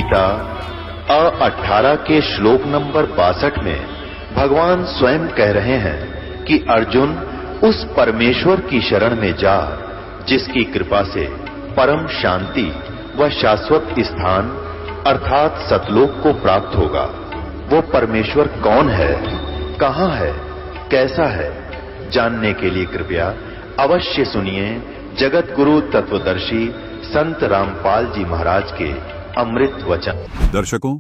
गीता 18 के श्लोक नंबर 62 में भगवान स्वयं कह रहे हैं कि अर्जुन उस परमेश्वर की शरण में जा जिसकी कृपा से परम शांति व शाश्वत स्थान अर्थात सतलोक को प्राप्त होगा। वो परमेश्वर कौन है, कहां है, कैसा है, जानने के लिए कृपया अवश्य सुनिए जगत गुरु तत्वदर्शी संत रामपाल जी महाराज के अमृत वचन। दर्शकों,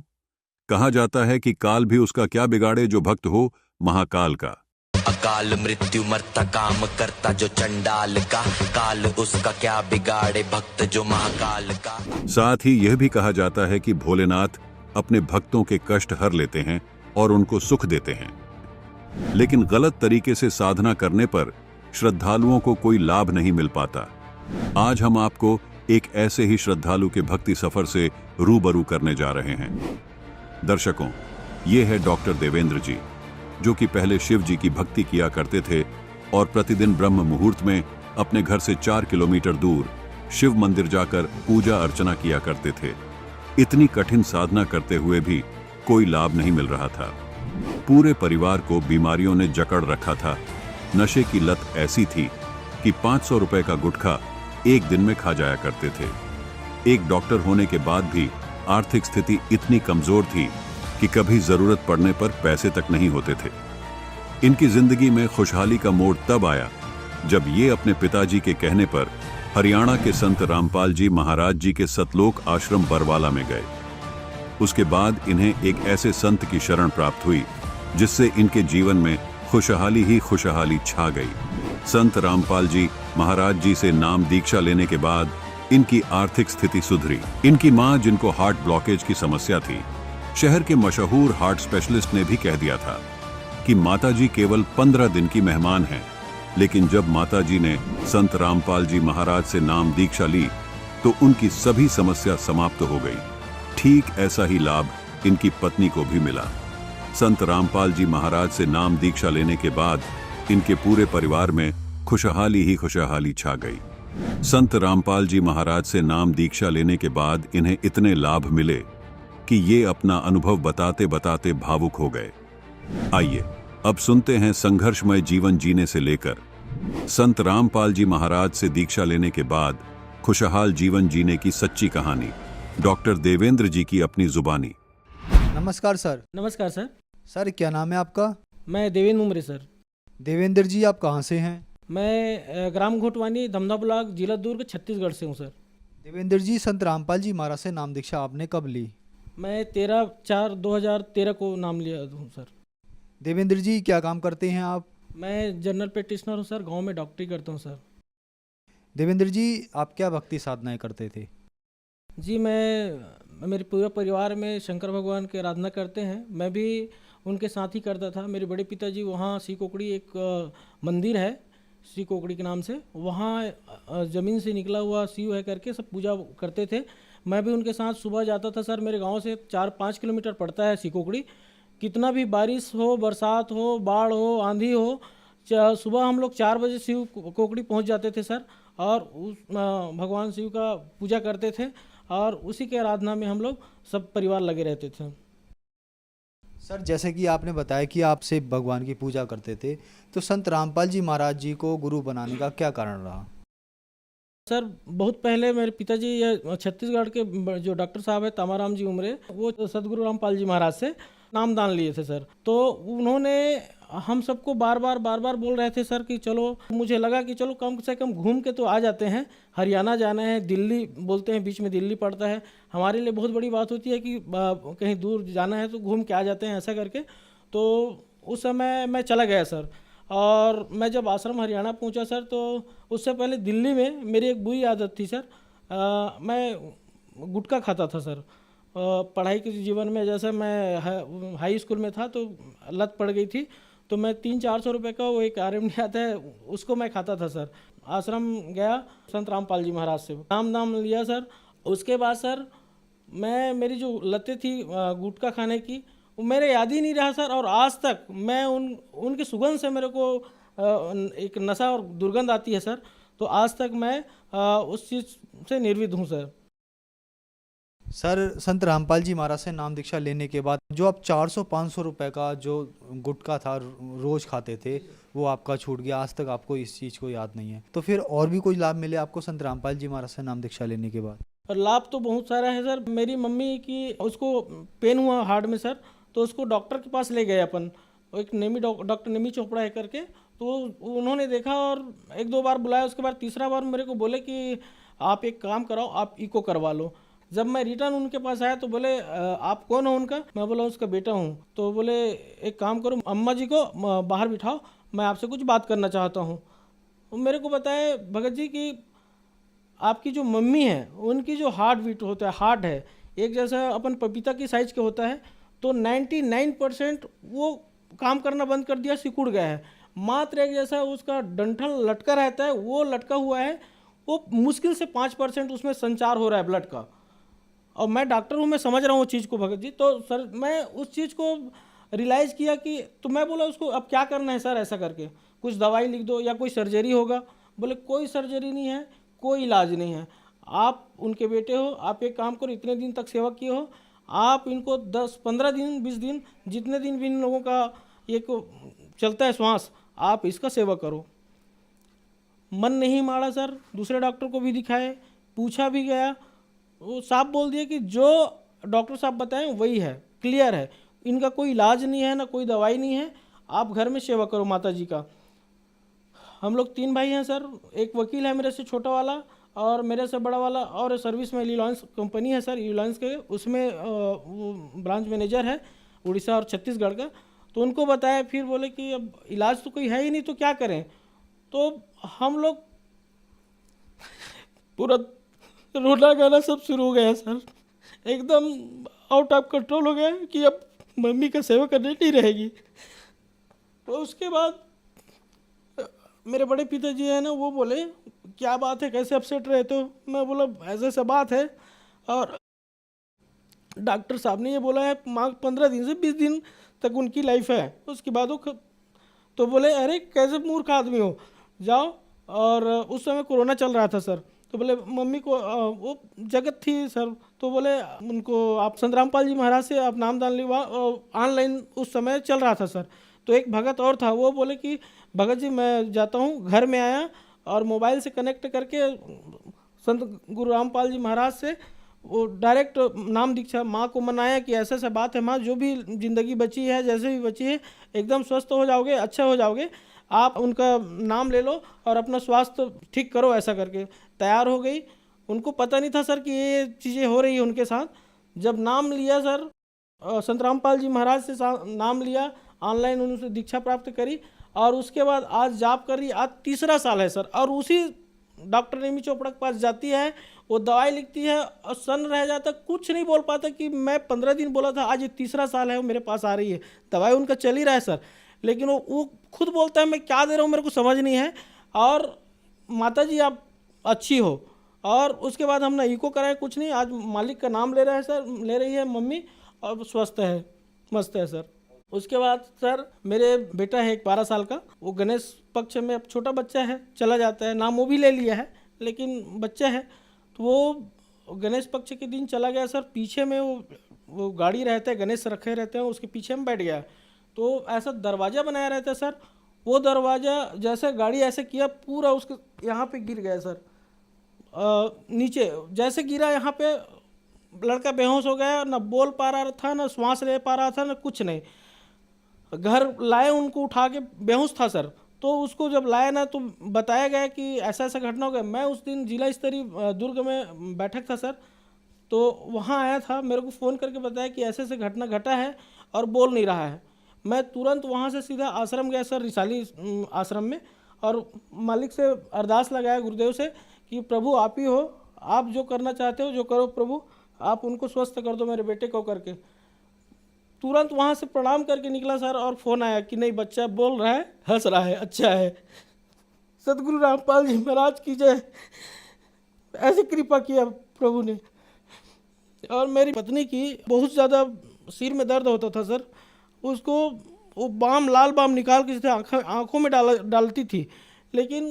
कहा जाता है कि काल भी उसका क्या बिगाड़े जो भक्त हो महाकाल का। अकाल मृत्यु मरता काम करता जो चंडाल का, काल उसका क्या बिगाड़े भक्त जो महाकाल का। साथ ही यह भी कहा जाता है कि भोलेनाथ अपने भक्तों के कष्ट हर लेते हैं और उनको सुख देते हैं, लेकिन गलत तरीके से साधना करने पर श्रद्धालुओं को कोई लाभ नहीं मिल पाता। आज हम आपको एक ऐसे ही श्रद्धालु के भक्ति सफर से रूबरू करने जा रहे हैं। दर्शकों, ये है डॉक्टर देवेंद्र जी, जो कि पहले शिव जी की भक्ति किया करते थे और प्रतिदिन ब्रह्म मुहूर्त में अपने घर से 4 किलोमीटर दूर शिव मंदिर जाकर पूजा अर्चना किया करते थे। इतनी कठिन साधना करते हुए भी कोई लाभ नहीं मिल रहा था। पूरे परिवार को बीमारियों ने जकड़ रखा था। नशे की लत ऐसी थी कि 500 रुपए का गुटखा एक दिन में खा जाया करते थे। एक डॉक्टर होने के बाद भी आर्थिक स्थिति इतनी कमजोर थी कि कभी जरूरत पड़ने पर पैसे तक नहीं होते थे। इनकी जिंदगी में खुशहाली का मोड़ तब आया जब ये अपने पिताजी के कहने पर हरियाणा के संत रामपाल जी महाराज जी के सतलोक आश्रम बरवाला में गए। उसके बाद इन्हें एक ऐसे संत की शरण प्राप्त हुई जिससे इनके जीवन में खुशहाली ही खुशहाली छा गई। संत रामपाल जी महाराज जी से नाम दीक्षा लेने के बाद इनकी आर्थिक स्थिति सुधरी। इनकी मां, जिनको हार्ट ब्लॉकेज की समस्या थी, शहर के मशहूर हार्ट स्पेशलिस्ट ने भी कह दिया था कि माताजी केवल 15 दिन की मेहमान हैं। लेकिन जब माताजी ने संत रामपाल जी महाराज से नाम दीक्षा ली तो उनकी सभी समस्या समाप्त हो गई। ठीक ऐसा ही लाभ इनकी पत्नी को भी मिला। संत रामपाल जी महाराज से नाम दीक्षा लेने के बाद इनके पूरे परिवार में खुशहाली ही खुशहाली छा गई। संत रामपाल जी महाराज से नाम दीक्षा लेने के बाद इन्हें इतने लाभ मिले कि ये अपना अनुभव बताते बताते भावुक हो गए। आइए अब सुनते हैं संघर्षमय जीवन जीने से लेकर संत रामपाल जी महाराज से दीक्षा लेने के बाद खुशहाल जीवन जीने की सच्ची कहानी, डॉक्टर देवेंद्र जी की अपनी जुबानी। नमस्कार सर। नमस्कार सर। सर, क्या नाम है आपका? मैं देवेंद्र मुमरे सर। देवेंद्र जी, आप कहाँ से हैं? मैं ग्राम घोटवानी, धमधा ब्लॉक, जिला दुर्ग, छत्तीसगढ़ से हूँ सर। देवेंद्र जी, संत रामपाल जी महाराज से नाम दीक्षा आपने कब ली? मैं 13/4/2013 को नाम लिया हूँ सर। देवेंद्र जी, क्या काम करते हैं आप? मैं जनरल प्रैक्टिशनर हूँ सर, गांव में डॉक्टरी करता हूँ सर। देवेंद्र जी, आप क्या भक्ति साधनाएं करते थे? जी, मेरे पूरे परिवार में शंकर भगवान की आराधना करते हैं। मैं भी उनके साथ ही करता था। मेरे बड़े पिताजी वहाँ सी कोकड़ी एक मंदिर है सी कोकड़ी के नाम से, वहाँ ज़मीन से निकला हुआ शिव है करके सब पूजा करते थे। मैं भी उनके साथ सुबह जाता था सर। मेरे गांव से 4-5 किलोमीटर पड़ता है सी कोकड़ी। कितना भी बारिश हो, बरसात हो, बाढ़ हो, आंधी हो, सुबह हम लोग 4 बजे शिव कोकड़ी पहुंच जाते थे सर, और उस भगवान शिव का पूजा करते थे और उसी के आराधना में हम लोग सब परिवार लगे रहते थे। सर, जैसे कि आपने बताया कि आप शिव भगवान की पूजा करते थे, तो संत रामपाल जी महाराज जी को गुरु बनाने का क्या कारण रहा? सर, बहुत पहले मेरे पिताजी या छत्तीसगढ़ के जो डॉक्टर साहब है तामाराम जी उमरे, वो सदगुरु रामपाल जी महाराज से नामदान लिए थे सर। तो उन्होंने हम सबको बार बार बोल रहे थे सर कि चलो, मुझे लगा कि चलो कम से कम घूम के तो आ जाते हैं। हरियाणा जाना है, दिल्ली बोलते हैं, बीच में दिल्ली पड़ता है, हमारे लिए बहुत बड़ी बात होती है कि कहीं दूर जाना है तो घूम के आ जाते हैं, ऐसा करके। तो उस समय मैं चला गया सर, और मैं जब आश्रम हरियाणा पहुंचा सर, तो उससे पहले दिल्ली में मेरी एक बुरी आदत थी सर। मैं गुटखा खाता था सर। पढ़ाई के जीवन में, जैसे मैं हाई स्कूल में था तो लत पड़ गई थी, तो मैं 300-400 रुपये का वो एक RMD आता है, उसको मैं खाता था सर। आश्रम गया, संत रामपाल जी महाराज से नाम लिया सर। उसके बाद सर मेरी जो लतें थी गुटखा खाने की, वो मेरे याद ही नहीं रहा सर। और आज तक मैं उनकी सुगंध से मेरे को एक नशा और दुर्गंध आती है सर। तो आज तक मैं उस चीज़ से निर्विध हूँ सर। सर संत रामपाल जी महाराज से नाम दीक्षा लेने के बाद जो आप 400-500 रुपए का जो गुटखा था रोज खाते थे, वो आपका छूट गया। आज तक आपको इस चीज़ को याद नहीं है। तो फिर और भी कोई लाभ मिले आपको संत रामपाल जी महाराज से नाम दीक्षा लेने के बाद? और लाभ तो बहुत सारा है सर। मेरी मम्मी की उसको पेन हुआ हार्ट में सर, तो उसको डॉक्टर के पास ले गए अपन, एक डॉक्टर नेमी चोपड़ा है करके। तो उन्होंने देखा और एक दो बार बुलाया, उसके बाद तीसरा बार मेरे को बोले कि आप एक काम कराओ, आप इको करवा लो। जब मैं रिटर्न उनके पास आया तो बोले आप कौन हो उनका? मैं बोला उसका बेटा हूँ। तो बोले एक काम करो, अम्मा जी को बाहर बिठाओ, मैं आपसे कुछ बात करना चाहता हूँ। मेरे को बताया भगत जी कि आपकी जो मम्मी है उनकी जो हार्ट बीट होता है, हार्ट है एक जैसा अपन पपीता की साइज के होता है, तो 99% वो काम करना बंद कर दिया, सिकुड़ गया है। मात्र एक जैसा उसका डंठल लटका रहता है, वो लटका हुआ है, वो मुश्किल से 5% उसमें संचार हो रहा है ब्लड का। और मैं डॉक्टर हूँ, मैं समझ रहा हूँ उस चीज़ को भगत जी। तो सर मैं उस चीज़ को रियलाइज़ किया कि, तो मैं बोला उसको अब क्या करना है सर, ऐसा करके कुछ दवाई लिख दो या कोई सर्जरी होगा। बोले कोई सर्जरी नहीं है, कोई इलाज नहीं है, आप उनके बेटे हो, आप एक काम करो, इतने दिन तक सेवा किए हो, आप इनको 10-15 दिन 20 दिन जितने दिन भी इन लोगों का ये चलता है श्वास, आप इसका सेवा करो। मन नहीं मारा सर, दूसरे डॉक्टर को भी दिखाए, पूछा भी गया, वो साफ बोल दिया कि जो डॉक्टर साहब बताएं वही है, क्लियर है, इनका कोई इलाज नहीं है, ना कोई दवाई नहीं है, आप घर में सेवा करो माता जी का। हम लोग 3 भाई हैं सर, एक वकील है मेरे से छोटा वाला और मेरे से बड़ा वाला, और सर्विस में रिलायंस कंपनी है सर, रिलायंस के उसमें वो ब्रांच मैनेजर है उड़ीसा और छत्तीसगढ़ का। तो उनको बताया, फिर बोले कि अब इलाज तो कोई है ही नहीं, तो क्या करें। तो हम लोग पूरा रोना गाना सब शुरू हो गया सर, एकदम आउट ऑफ कंट्रोल हो गया कि अब मम्मी का सेवा करने नहीं रहेगी। तो उसके बाद मेरे बड़े पिताजी है ना, वो बोले क्या बात है, कैसे अपसेट रहते हो? मैं बोला ऐसे ऐसा बात है, और डॉक्टर साहब ने ये बोला है 15 दिन से 20 दिन तक उनकी लाइफ है, उसके बाद वो तो बोले अरे कैसे मूर्ख आदमी हो, जाओ। और उस समय कोरोना चल रहा था सर, तो बोले मम्मी को वो जगत थी सर, तो बोले उनको आप संत रामपाल जी महाराज से आप नामदान लिवा, ऑनलाइन उस समय चल रहा था सर। तो एक भगत और था, वो बोले कि भगत जी मैं जाता हूँ, घर में आया और मोबाइल से कनेक्ट करके संत गुरु रामपाल जी महाराज से वो डायरेक्ट नाम दीक्षा माँ को मनाया कि ऐसा ऐसा बात है माँ, जो भी ज़िंदगी बची है, जैसे भी बची है, एकदम स्वस्थ हो जाओगे, अच्छा हो जाओगे, आप उनका नाम ले लो और अपना स्वास्थ्य ठीक करो। ऐसा करके तैयार हो गई। उनको पता नहीं था सर कि ये चीज़ें हो रही है उनके साथ। जब नाम लिया सर, संत रामपाल जी महाराज से नाम लिया, ऑनलाइन उनसे दीक्षा प्राप्त करी, और उसके बाद आज जाप कर रही, आज 3रा साल है सर। और उसी डॉक्टर नेमी चोपड़ा के पास जाती है, वो दवाई लिखती है और सन रह जाता, कुछ नहीं बोल पाता कि मैं 15 दिन बोला था, आज ये 3रा साल है वो मेरे पास आ रही है, दवाई उनका चल ही रहा है सर। लेकिन वो खुद बोलता है मैं क्या दे रहा हूँ मेरे को समझ नहीं है, और माता जी आप अच्छी हो। और उसके बाद हमने इको कराया, कुछ नहीं, आज मालिक का नाम ले रहा है सर, ले रही है मम्मी, और स्वस्थ है, मस्त है सर। उसके बाद सर मेरे बेटा है एक 12 साल का, वो गणेश पक्ष में, अब छोटा बच्चा है, चला जाता है, नाम वो भी ले लिया है लेकिन बच्चा है, तो वो गणेश पक्ष के दिन चला गया सर। पीछे में वो गाड़ी रहता है, गणेश रखे रहते हैं, उसके पीछे में बैठ गया। तो ऐसा दरवाज़ा बनाया रहता है सर, वो दरवाज़ा जैसे गाड़ी ऐसे किया, पूरा उसके यहाँ पे गिर गया सर, नीचे जैसे गिरा, यहाँ पे लड़का बेहोश हो गया, ना बोल पा रहा था, ना श्वास ले पा रहा था, ना कुछ नहीं। घर लाए, उनको उठा के, बेहोश था सर। तो उसको जब लाया ना, तो बताया गया कि ऐसा ऐसा घटना हो गया। मैं उस दिन जिला स्तरीय दुर्ग में बैठक था सर, तो वहाँ आया था, मेरे को फ़ोन करके बताया कि ऐसे ऐसे घटना घटा है और बोल नहीं रहा है। मैं तुरंत वहाँ से सीधा आश्रम गया सर, रिसाली आश्रम में, और मालिक से अरदास लगाया गुरुदेव से कि प्रभु आप ही हो, आप जो करना चाहते हो जो करो प्रभु, आप उनको स्वस्थ कर दो मेरे बेटे को करके। तुरंत वहाँ से प्रणाम करके निकला सर, और फ़ोन आया कि नहीं बच्चा बोल रहा है, हंस रहा है, अच्छा है। सतगुरु रामपाल जी महाराज की जय। ऐसी कृपा किया प्रभु ने। और मेरी पत्नी की बहुत ज़्यादा सिर में दर्द होता था सर, उसको वो बाम, लाल बाम निकाल के आँखों में डालती थी, लेकिन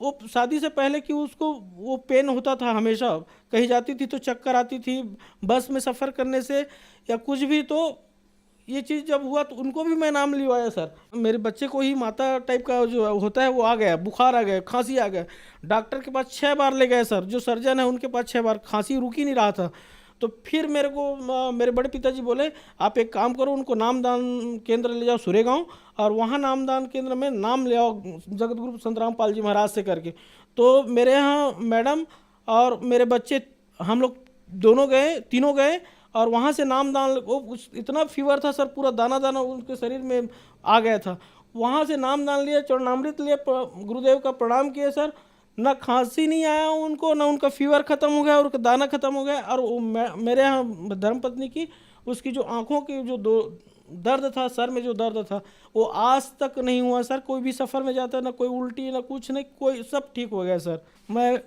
वो शादी से पहले कि उसको वो पेन होता था हमेशा, कहीं जाती थी तो चक्कर आती थी, बस में सफ़र करने से या कुछ भी, तो ये चीज़ जब हुआ तो उनको भी मैं नाम लिवाया सर। मेरे बच्चे को ही माता टाइप का जो होता है वो आ गया, बुखार आ गया, खांसी आ गया। डॉक्टर के पास 6 बार ले गए सर, जो सर्जन है उनके पास 6 बार, खांसी रुक ही नहीं रहा था। तो फिर मेरे को मेरे बड़े पिताजी बोले आप एक काम करो, उनको नामदान केंद्र ले जाओ सुरेगांव, और वहाँ नामदान केंद्र में नाम ले आओ जगत गुरु संत रामपाल जी महाराज से करके। तो मेरे यहाँ मैडम और मेरे बच्चे हम लोग दोनों गए, तीनों गए, और वहाँ से नामदान, वो इतना फीवर था सर, पूरा दाना दाना उनके शरीर में आ गया था। वहाँ से नामदान लिया, चरणामृत लिए, गुरुदेव का प्रणाम किए सर, ना खांसी नहीं आया उनको, ना उनका फीवर ख़त्म हो गया और उनका दाना ख़त्म हो गया। और वो मेरे यहाँ धर्मपत्नी की, उसकी जो आँखों की जो दर्द था, सर में जो दर्द था, वो आज तक नहीं हुआ सर। कोई भी सफ़र में जाता, ना कोई उल्टी ना कुछ नहीं, कोई सब ठीक हो गया सर। मैं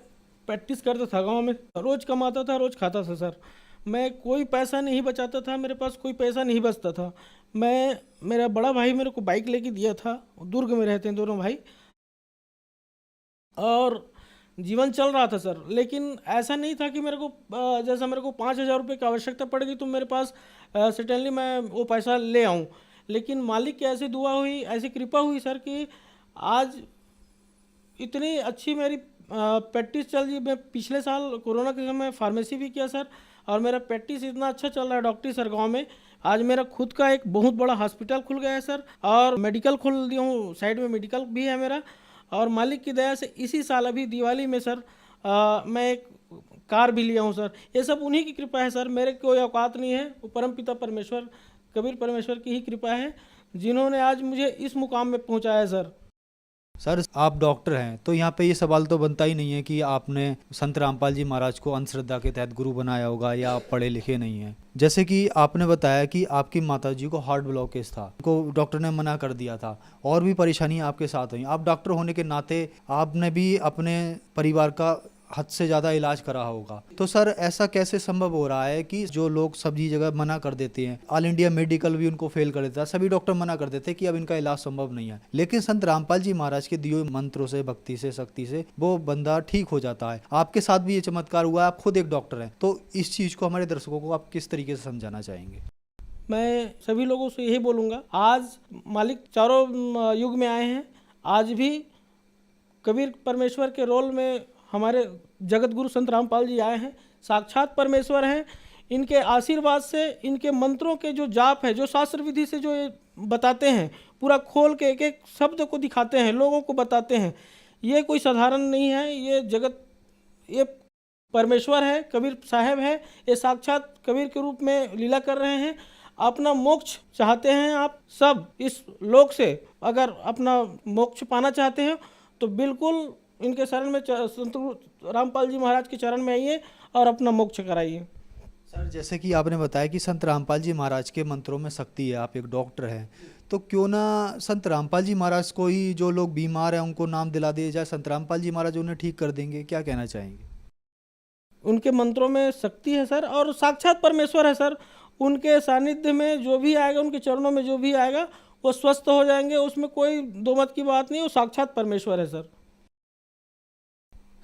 प्रैक्टिस करता था गाँव में, रोज़ कमाता था, रोज़ खाता था सर। मैं कोई पैसा नहीं बचाता था, मेरे पास कोई पैसा नहीं बचता था। मेरा बड़ा भाई मेरे को बाइक लेके दिया था, दुर्ग में रहते हैं दोनों भाई, और जीवन चल रहा था सर। लेकिन ऐसा नहीं था कि मेरे को जैसा मेरे को 5,000 रुपये की आवश्यकता पड़ेगी तो मेरे पास सडनली मैं वो पैसा ले आऊँ। लेकिन मालिक की ऐसी दुआ हुई, ऐसी कृपा हुई सर कि आज इतनी अच्छी मेरी प्रैक्टिस चल रही। मैं पिछले साल कोरोना के समय फार्मेसी भी किया सर, और मेरा प्रैक्टिस इतना अच्छा चल रहा है डॉक्टरी सर गाँव में। आज मेरा खुद का एक बहुत बड़ा हॉस्पिटल खुल गया है सर, और मेडिकल खोल दिया हूँ, साइड में मेडिकल भी है मेरा। और मालिक की दया से इसी साल अभी दिवाली में सर मैं एक कार भी लिया हूँ सर। ये सब उन्हीं की कृपा है सर, मेरे कोई औकात नहीं है, वो परमपिता परमेश्वर, कबीर परमेश्वर की ही कृपा है, जिन्होंने आज मुझे इस मुकाम में पहुँचाया सर। सर आप डॉक्टर हैं तो यहाँ पे ये सवाल तो बनता ही नहीं है कि आपने संत रामपाल जी महाराज को अंधश्रद्धा के तहत गुरु बनाया होगा या आप पढ़े लिखे नहीं हैं। जैसे कि आपने बताया कि आपकी माताजी को हार्ट ब्लॉकेज था, को डॉक्टर ने मना कर दिया था, और भी परेशानियां आपके साथ हुई। आप डॉक्टर होने के नाते आपने भी अपने परिवार का हद से ज़्यादा इलाज करा होगा। तो सर ऐसा कैसे संभव हो रहा है कि जो लोग सभी जगह मना कर देते हैं, ऑल इंडिया मेडिकल भी उनको फेल कर देता है, सभी डॉक्टर मना कर देते हैं कि अब इनका इलाज संभव नहीं है, लेकिन संत रामपाल जी महाराज के दिए मंत्रों से, भक्ति से, शक्ति से वो बंदा ठीक हो जाता है। आपके साथ भी ये चमत्कार हुआ है, आप खुद एक डॉक्टर हैं, तो इस चीज़ को हमारे दर्शकों को आप किस तरीके से समझाना चाहेंगे? मैं सभी लोगों से यही बोलूँगा, आज मालिक चारों युग में आए हैं, आज भी कबीर परमेश्वर के रोल में हमारे जगत गुरु संत रामपाल जी आए हैं, साक्षात परमेश्वर हैं। इनके आशीर्वाद से, इनके मंत्रों के जो जाप है, जो शास्त्र विधि से जो ये बताते हैं, पूरा खोल के एक एक शब्द को दिखाते हैं, लोगों को बताते हैं, ये कोई साधारण नहीं है। ये जगत, ये परमेश्वर है, कबीर साहब है, ये साक्षात कबीर के रूप में लीला कर रहे हैं। अपना मोक्ष चाहते हैं आप सब इस लोक से, अगर अपना मोक्ष पाना चाहते हैं तो बिल्कुल इनके शरण में, संत रामपाल जी महाराज के चरण में आइए और अपना मोक्ष कराइए। सर जैसे कि आपने बताया कि संत रामपाल जी महाराज के मंत्रों में शक्ति है, आप एक डॉक्टर हैं, तो क्यों ना संत रामपाल जी महाराज को ही, जो लोग बीमार हैं उनको नाम दिला दिया जाए, संत रामपाल जी महाराज उन्हें ठीक कर देंगे, क्या कहना चाहेंगे? उनके मंत्रों में शक्ति है सर, और साक्षात परमेश्वर है सर। उनके सानिध्य में जो भी आएगा, उनके चरणों में जो भी आएगा वो स्वस्थ हो जाएंगे, उसमें कोई दो मत की बात नहीं, वो साक्षात परमेश्वर है सर।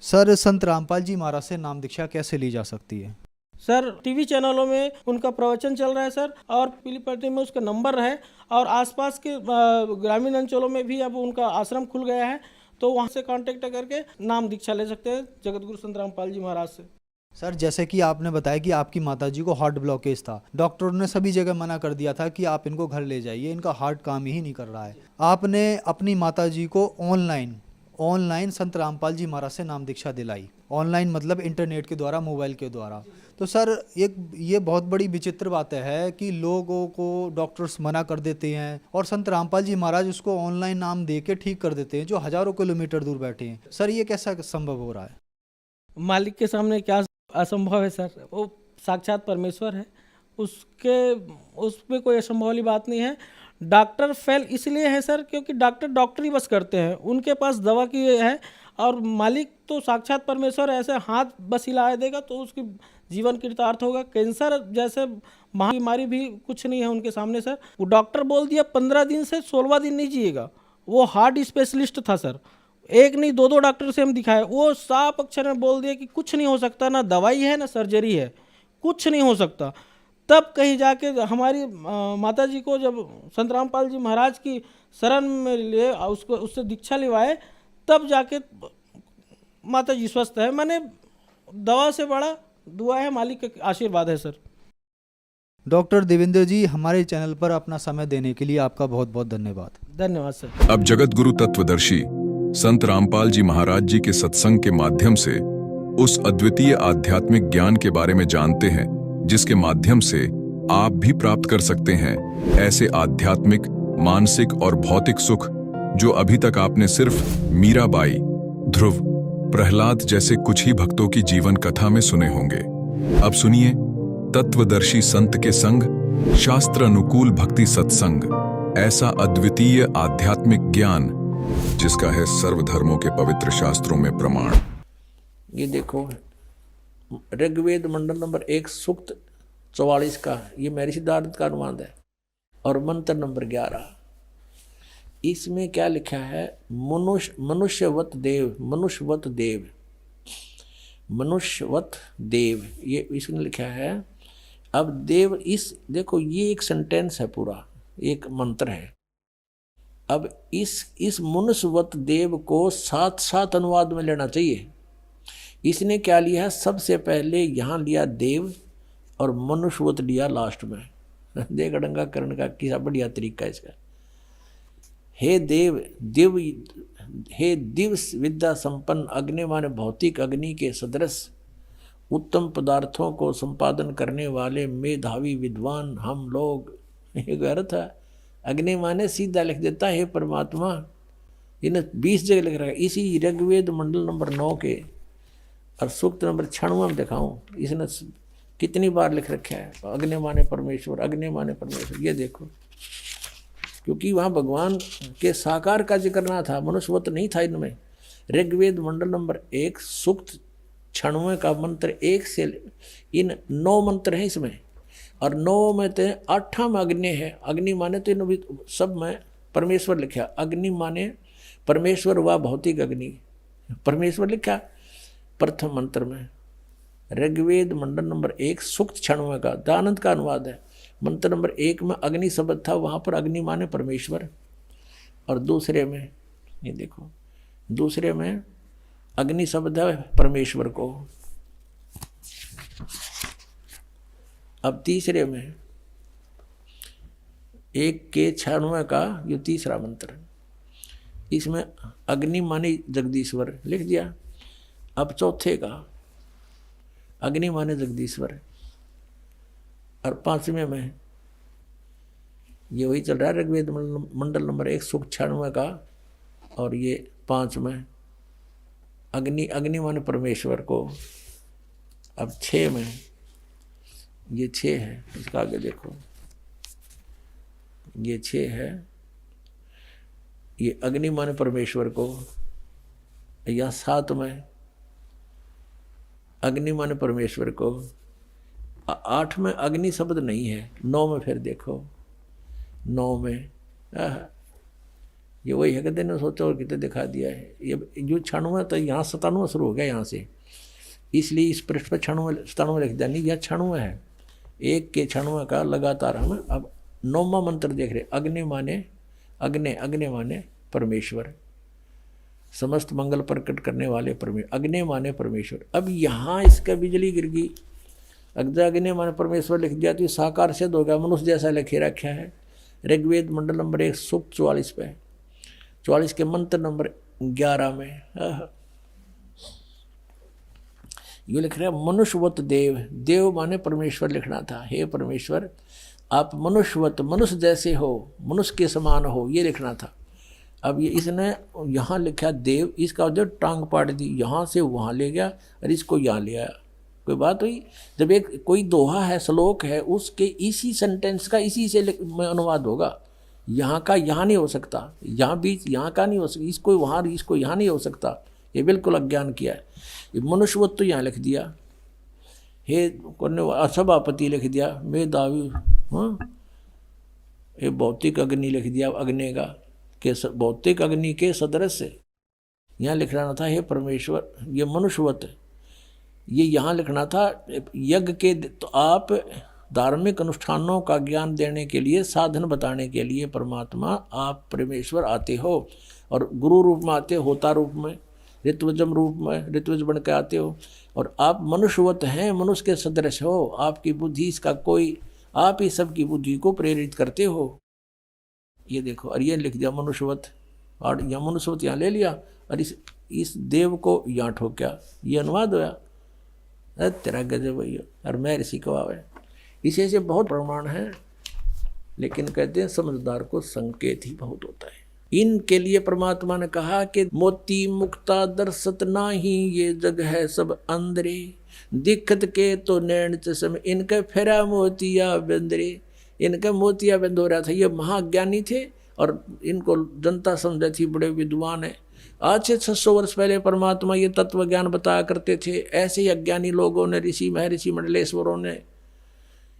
सर संत रामपाल जी महाराज से नाम दीक्षा कैसे ली जा सकती है? सर टीवी चैनलों में उनका प्रवचन चल रहा है सर, और पीली पट्टी में उसका नंबर है, और आसपास के ग्रामीण अंचलों में भी अब उनका आश्रम खुल गया है, तो वहाँ से कांटेक्ट करके नाम दीक्षा ले सकते हैं जगत गुरु संत रामपाल जी महाराज से। सर जैसे कि आपने बताया कि आपकी माताजी को हार्ट ब्लॉकेज था, डॉक्टरों ने सभी जगह मना कर दिया था कि आप इनको घर ले जाइए, इनका हार्ट काम ही नहीं कर रहा है। आपने अपनी माताजी को ऑनलाइन संत रामपाल जी महाराज से नाम दीक्षा दिलाई, ऑनलाइन मतलब इंटरनेट के द्वारा, मोबाइल के द्वारा। तो सर ये बहुत बड़ी विचित्र बात है कि लोगों को डॉक्टर्स मना कर देते हैं और संत रामपाल जी महाराज उसको ऑनलाइन नाम दे के ठीक कर देते हैं, जो हजारों किलोमीटर दूर बैठे हैं। सर ये कैसा संभव हो रहा है? मालिक के सामने क्या असंभव है सर, वो साक्षात परमेश्वर है, उसमें कोई असंभव वाली बात नहीं है। डॉक्टर फेल इसलिए है सर क्योंकि डॉक्टर डॉक्टरी बस करते हैं, उनके पास दवा की है, और मालिक तो साक्षात परमेश्वर, ऐसे हाथ बस हिला देगा तो उसकी जीवन कृतार्थ होगा। कैंसर जैसे महामारी भी कुछ नहीं है उनके सामने सर। वो डॉक्टर बोल दिया 15 दिन से 16वां दिन नहीं जिएगा, वो हार्ट स्पेशलिस्ट था सर, एक नहीं दो दो डॉक्टर से हम दिखाए, वो साफ अक्षर में बोल दिया कि कुछ नहीं हो सकता, ना दवाई है ना सर्जरी है, कुछ नहीं हो सकता। तब कहीं जाके हमारी माता जी को जब संत रामपाल जी महाराज की शरण में लिए, उसको उससे दीक्षा लिवाए, तब जाके माता जी स्वस्थ है। मैंने दवा से बड़ा दुआ है, मालिक का आशीर्वाद है सर। डॉक्टर देवेंद्र जी, हमारे चैनल पर अपना समय देने के लिए आपका बहुत बहुत धन्यवाद। धन्यवाद सर। अब जगत गुरु तत्वदर्शी संत रामपाल जी महाराज जी के सत्संग के माध्यम से उस अद्वितीय आध्यात्मिक ज्ञान के बारे में जानते हैं, जिसके माध्यम से आप भी प्राप्त कर सकते हैं ऐसे आध्यात्मिक, मानसिक और भौतिक सुख जो अभी तक आपने सिर्फ मीराबाई, ध्रुव, प्रहलाद जैसे कुछ ही भक्तों की जीवन कथा में सुने होंगे। अब सुनिए तत्वदर्शी संत के संग शास्त्र अनुकूल भक्ति सत्संग, ऐसा अद्वितीय आध्यात्मिक ज्ञान जिसका है सर्वधर्मों के पवित्र शास्त्रों में प्रमाण। ये देखो ऋग्वेद मंडल नंबर 1 सूक्त 44 का ये महर्षि सिद्धार्थ का अनुवाद है, और मंत्र नंबर 11। इसमें क्या लिखा है? मनुष्यवत देव, मनुष्यवत देव, मनुष्यवत देव, ये इसने लिखा है। अब देव, इस देखो ये एक सेंटेंस है, पूरा एक मंत्र है। अब इस मनुष्यवत देव को साथ साथ अनुवाद में लेना चाहिए। इसने क्या लिया है? सबसे पहले यहाँ लिया देव और मनुष्यवत लिया लास्ट में। देख डंगा करण का किसा बढ़िया तरीका इसका। हे देव, दिव, हे दिव विद्या संपन्न अग्नि, माने भौतिक अग्नि के सदृश उत्तम पदार्थों को संपादन करने वाले मेधावी विद्वान हम लोग। ये अर्थ है। अग्नि माने सीधा लिख देता है परमात्मा, इन्हें 20 जगह लिख रखा है। इसी ऋग्वेद मंडल नंबर 9 के और सूक्त नंबर 96 में दिखाऊं, इसने कितनी बार लिख रखा है अग्नि माने परमेश्वर, अग्नि माने परमेश्वर। ये देखो, क्योंकि वहाँ भगवान के साकार का जिक्र ना था, मनुष्यवत नहीं था इनमें। ऋग्वेद मंडल नंबर 1 सूक्त 96 का मंत्र 1 से इन 9 मंत्र हैं इसमें, और 9 में तो 8 में अग्नि है। अग्नि माने तो इन सब में परमेश्वर लिखा। अग्नि माने परमेश्वर व भौतिक अग्नि, परमेश्वर लिखा प्रथम मंत्र में। ऋग्वेद मंडल नंबर 1 सूक्त 96 का दयानंद का अनुवाद है। मंत्र नंबर 1 में अग्नि शब्द था, वहाँ पर अग्नि माने परमेश्वर, और दूसरे में ये देखो, दूसरे में अग्नि शब्द है परमेश्वर को। अब तीसरे में 1 के 96 का ये तीसरा मंत्र, इसमें अग्नि माने जगदीश्वर लिख दिया। अब चौथे का अग्नि माने जगदीश्वर, और 5वें में ये वही चल रहा है ऋग्वेद मंडल नंबर 1 सूक्त 96 का, और ये 5 में अग्नि माने परमेश्वर को। अब 6 में ये 6 है, इसका आगे देखो, ये 6 है, ये अग्नि माने परमेश्वर को। या 7 में अग्नि माने परमेश्वर को। 8 में अग्नि शब्द नहीं है। 9 में फिर देखो, 9 में ये वही है, कहते ने सोचा और कितने दिखा दिया है। ये जो 96 तो यहाँ 97 शुरू हो गया यहाँ से, इसलिए इस पृष्ठ पर 97 लिख दिया। नहीं, यह 96 है, 1 के 96 का लगातार हम अब 9वां मंत्र देख रहे। अग्नि माने अग्नि माने परमेश्वर, समस्त मंगल प्रकट करने वाले परमेश्वर। अग्नि माने परमेश्वर। अब यहाँ इसका बिजली गिर गई। अग्नि अग्नि माने परमेश्वर लिख दिया तो ये साकार सिद्ध हो गया, मनुष्य जैसा लिखे रखा है। ऋग्वेद मंडल नंबर 1 सूक्त 44 पे, 44 के मंत्र नंबर 11 में ये लिख रहा है मनुष्यवत देव। देव माने परमेश्वर लिखना था। हे परमेश्वर, आप मनुष्यवत, मनुष्य जैसे हो, मनुष्य के समान हो, ये लिखना था। अब ये इसने यहाँ लिखा देव, इसका जो टांग पाट दी, यहाँ से वहाँ ले गया और इसको यहाँ ले आया। कोई बात हुई? जब एक कोई दोहा है, श्लोक है, उसके इसी सेंटेंस का इसी से में अनुवाद होगा। यहाँ का यहाँ नहीं हो सकता, यहाँ बीच यहाँ का नहीं हो सकता, इसको वहाँ इसको यहाँ नहीं हो सकता। ये बिल्कुल अज्ञान किया है। ये मनुष्यवत तो यहाँ लिख दिया, हे करने सभापति लिख दिया, मेधावी, हाँ, ये भौतिक अग्नि लिख दिया, अग्नि का के भौतिक अग्नि के सदृश से यहाँ लिखना था हे परमेश्वर, ये मनुष्यवत, ये यहाँ लिखना था यज्ञ के, तो आप धार्मिक अनुष्ठानों का ज्ञान देने के लिए, साधन बताने के लिए परमात्मा आप परमेश्वर आते हो, और गुरु रूप में आते हो, होता रूप में, ऋत्विजम रूप में ऋत्विज बन के आते हो, और आप मनुष्यवत हैं, मनुष्य के सदृश हो, आपकी बुद्धि इसका कोई, आप ही सबकी बुद्धि को प्रेरित करते हो। ये देखो, और ये लिख दिया मनुष्यवत, और यह मनुष्यवत यहाँ ले लिया, और इस देव को यहाँ ठोक्या, ये अनुवाद होया। तेरा गजब भैया, और मैं ऋषि कवावे, इसे से बहुत प्रमाण है, लेकिन कहते हैं समझदार को संकेत ही बहुत होता है। इनके लिए परमात्मा ने कहा कि मोती मुक्ता दर्शत नाही, ये जग है सब अंदरे, दिक्कत के तो नैन चश्म, इनके फेरा मोतिया बंदरे, इनके मोतिया बंद हो रहा था। ये महाज्ञानी थे और इनको जनता समझा थी बड़े विद्वान है। आज से 600 वर्ष पहले परमात्मा ये तत्व ज्ञान बताया करते थे। ऐसे ही अज्ञानी लोगों ने, ऋषि महर्षि मंडलेश्वरों ने,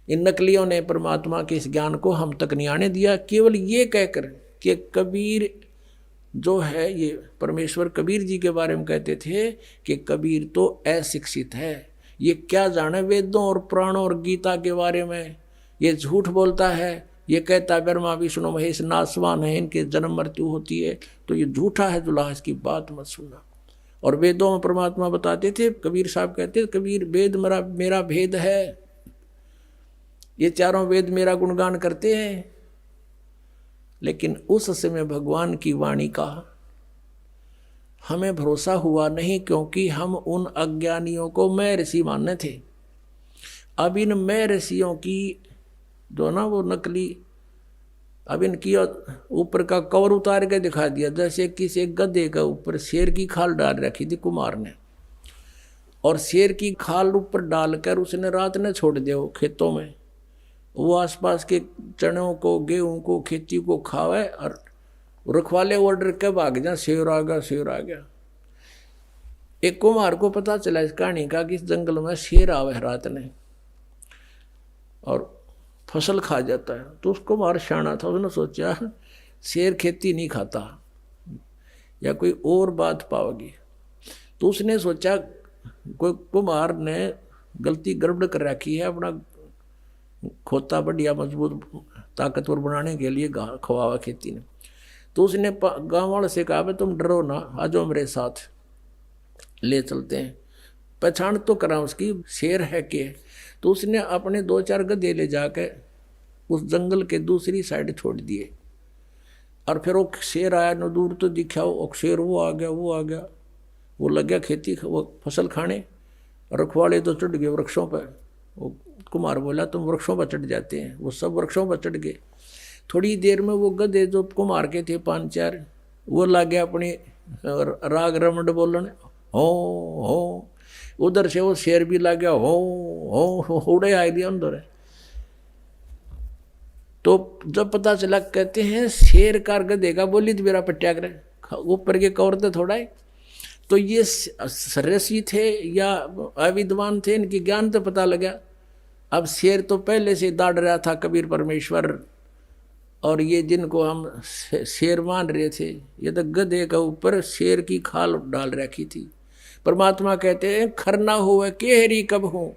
इन नकलियों ने परमात्मा के इस ज्ञान को हम तक नहीं आने दिया, केवल ये कहकर कि कबीर जो है, ये परमेश्वर कबीर जी के बारे में कहते थे कि कबीर तो अशिक्षित है, ये क्या जाने वेदों और पुराणों और गीता के बारे में, ये झूठ बोलता है, ये कहता है ब्रह्मा विष्णु महेश नासवान है, इनके जन्म मृत्यु होती है, तो ये झूठा है दुल्हा, इसकी बात मत सुनना। और वेदों में परमात्मा बताते थे, कबीर साहब कहते थे कबीर वेद मेरा भेद है, ये चारों वेद मेरा गुणगान करते हैं। लेकिन उस समय भगवान की वाणी का हमें भरोसा हुआ नहीं, क्योंकि हम उन अज्ञानियों को मैं ऋषि मानने थे। अब इन मैं ऋषियों की जो ना वो नकली, अब इनकी ऊपर का कवर उतार के दिखा दिया, जैसे किसी गधे का ऊपर शेर की खाल डाल रखी थी कुमार ने, और शेर की खाल ऊपर डालकर उसने रात ने छोड़ दिया वो खेतों में, वो आसपास के चनों को, गेहूं को, खेती को खावे, और रखवाले ऑर्डर के भाग जा, शेर आ गया, शेर आ गया। एक कुमार को पता चला इस कहानी का कि इस जंगल में शेर आवे रात ने और फसल खा जाता है। तो उसको कुमार शाना था, उसने सोचा शेर खेती नहीं खाता या कोई और बात पाओगी। तो उसने सोचा कोई कुमार ने गलती गड़बड़ कर रखी है, अपना खोता बढ़िया मजबूत ताकतवर बनाने के लिए खवावा खेती ने। तो उसने गाँव वाले से कहा, तुम डरो ना, आ जाओ मेरे साथ, ले चलते हैं, पहचान तो करा उसकी शेर है के। तो उसने अपने 2-4 गधे ले जाकर उस जंगल के दूसरी साइड छोड़ दिए, और फिर वो शेर आया न, दूर तो दिखा वो शेर, वो आ गया, वो लग गया खेती वो फसल खाने। रखवाले तो चढ़ गए वृक्षों पर। वो कुमार बोला तुम वृक्षों पर चढ़ जाते हैं, वो सब वृक्षों पर चढ़ गए। थोड़ी देर में वो गधे जो कुमार के थे 5-4, वो लग गया अपनी राग रमण बोलने, हो। उधर से वो शेर भी लग गया, हो उड़े आ गया अंदर। तो जब पता चला, कहते हैं शेर कार गधे का बोली तो मेरा पट्या करे, ऊपर के कवर तो थोड़ा है। तो ये ऋषि थे या अविद्वान थे, इनकी ज्ञान तो पता लगा। अब शेर तो पहले से दाड़ रहा था कबीर परमेश्वर, और ये जिनको हम शेर मान रहे थे, ये तो गधे का ऊपर शेर की खाल डाल रखी थी। परमात्मा कहते हैं खरना हुआ केहरी कब हूँ,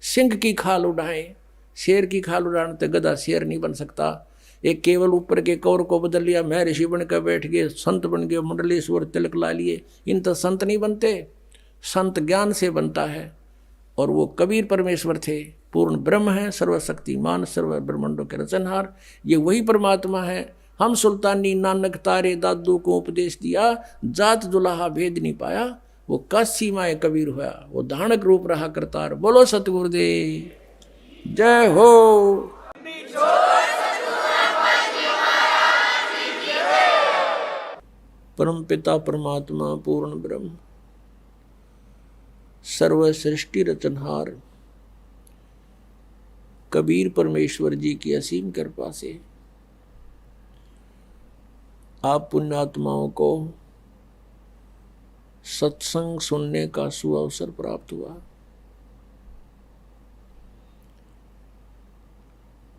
सिंह की खाल उड़ाएं। शेर की खाल उड़ाने तो गधा शेर नहीं बन सकता। एक केवल ऊपर के कौर को बदल लिया, मैं ऋषि बनकर बैठ गए, संत बन गए, मंडलेश्वर तिलक ला लिए। इन तो संत नहीं बनते, संत ज्ञान से बनता है। और वो कबीर परमेश्वर थे, पूर्ण ब्रह्म है, सर्वशक्तिमान, सर्व ब्रह्मांडों के रचनहार। ये वही परमात्मा है। हम सुल्तानी नानक तारे दादू को उपदेश दिया, जात दुल्हा भेद नहीं पाया। वो काशी माए कबीर हुआ, वो धानक रूप रहा करतार। बोलो सतगुरुदेव जय हो। परम पिता परमात्मा पूर्ण ब्रह्म सर्व सृष्टि रचनहार कबीर परमेश्वर जी की असीम कृपा से आप पुण्यात्माओं को सत्संग सुनने का सुअवसर प्राप्त हुआ,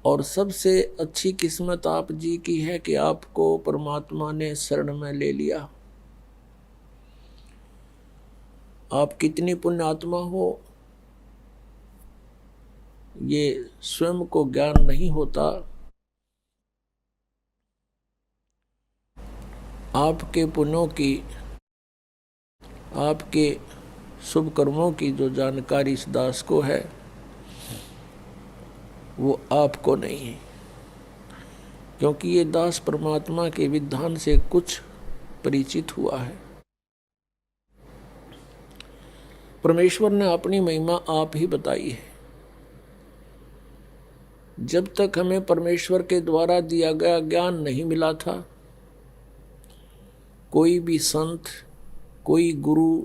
और सबसे अच्छी किस्मत आप जी की है कि आपको परमात्मा ने शरण में ले लिया। आप कितनी पुण्य आत्मा हो, ये स्वयं को ज्ञान नहीं होता। आपके पुण्यों की, आपके शुभ कर्मों की जो जानकारी इस दास को है वो आपको नहीं है, क्योंकि ये दास परमात्मा के विधान से कुछ परिचित हुआ है। परमेश्वर ने अपनी महिमा आप ही बताई है। जब तक हमें परमेश्वर के द्वारा दिया गया ज्ञान नहीं मिला था, कोई भी संत, कोई गुरु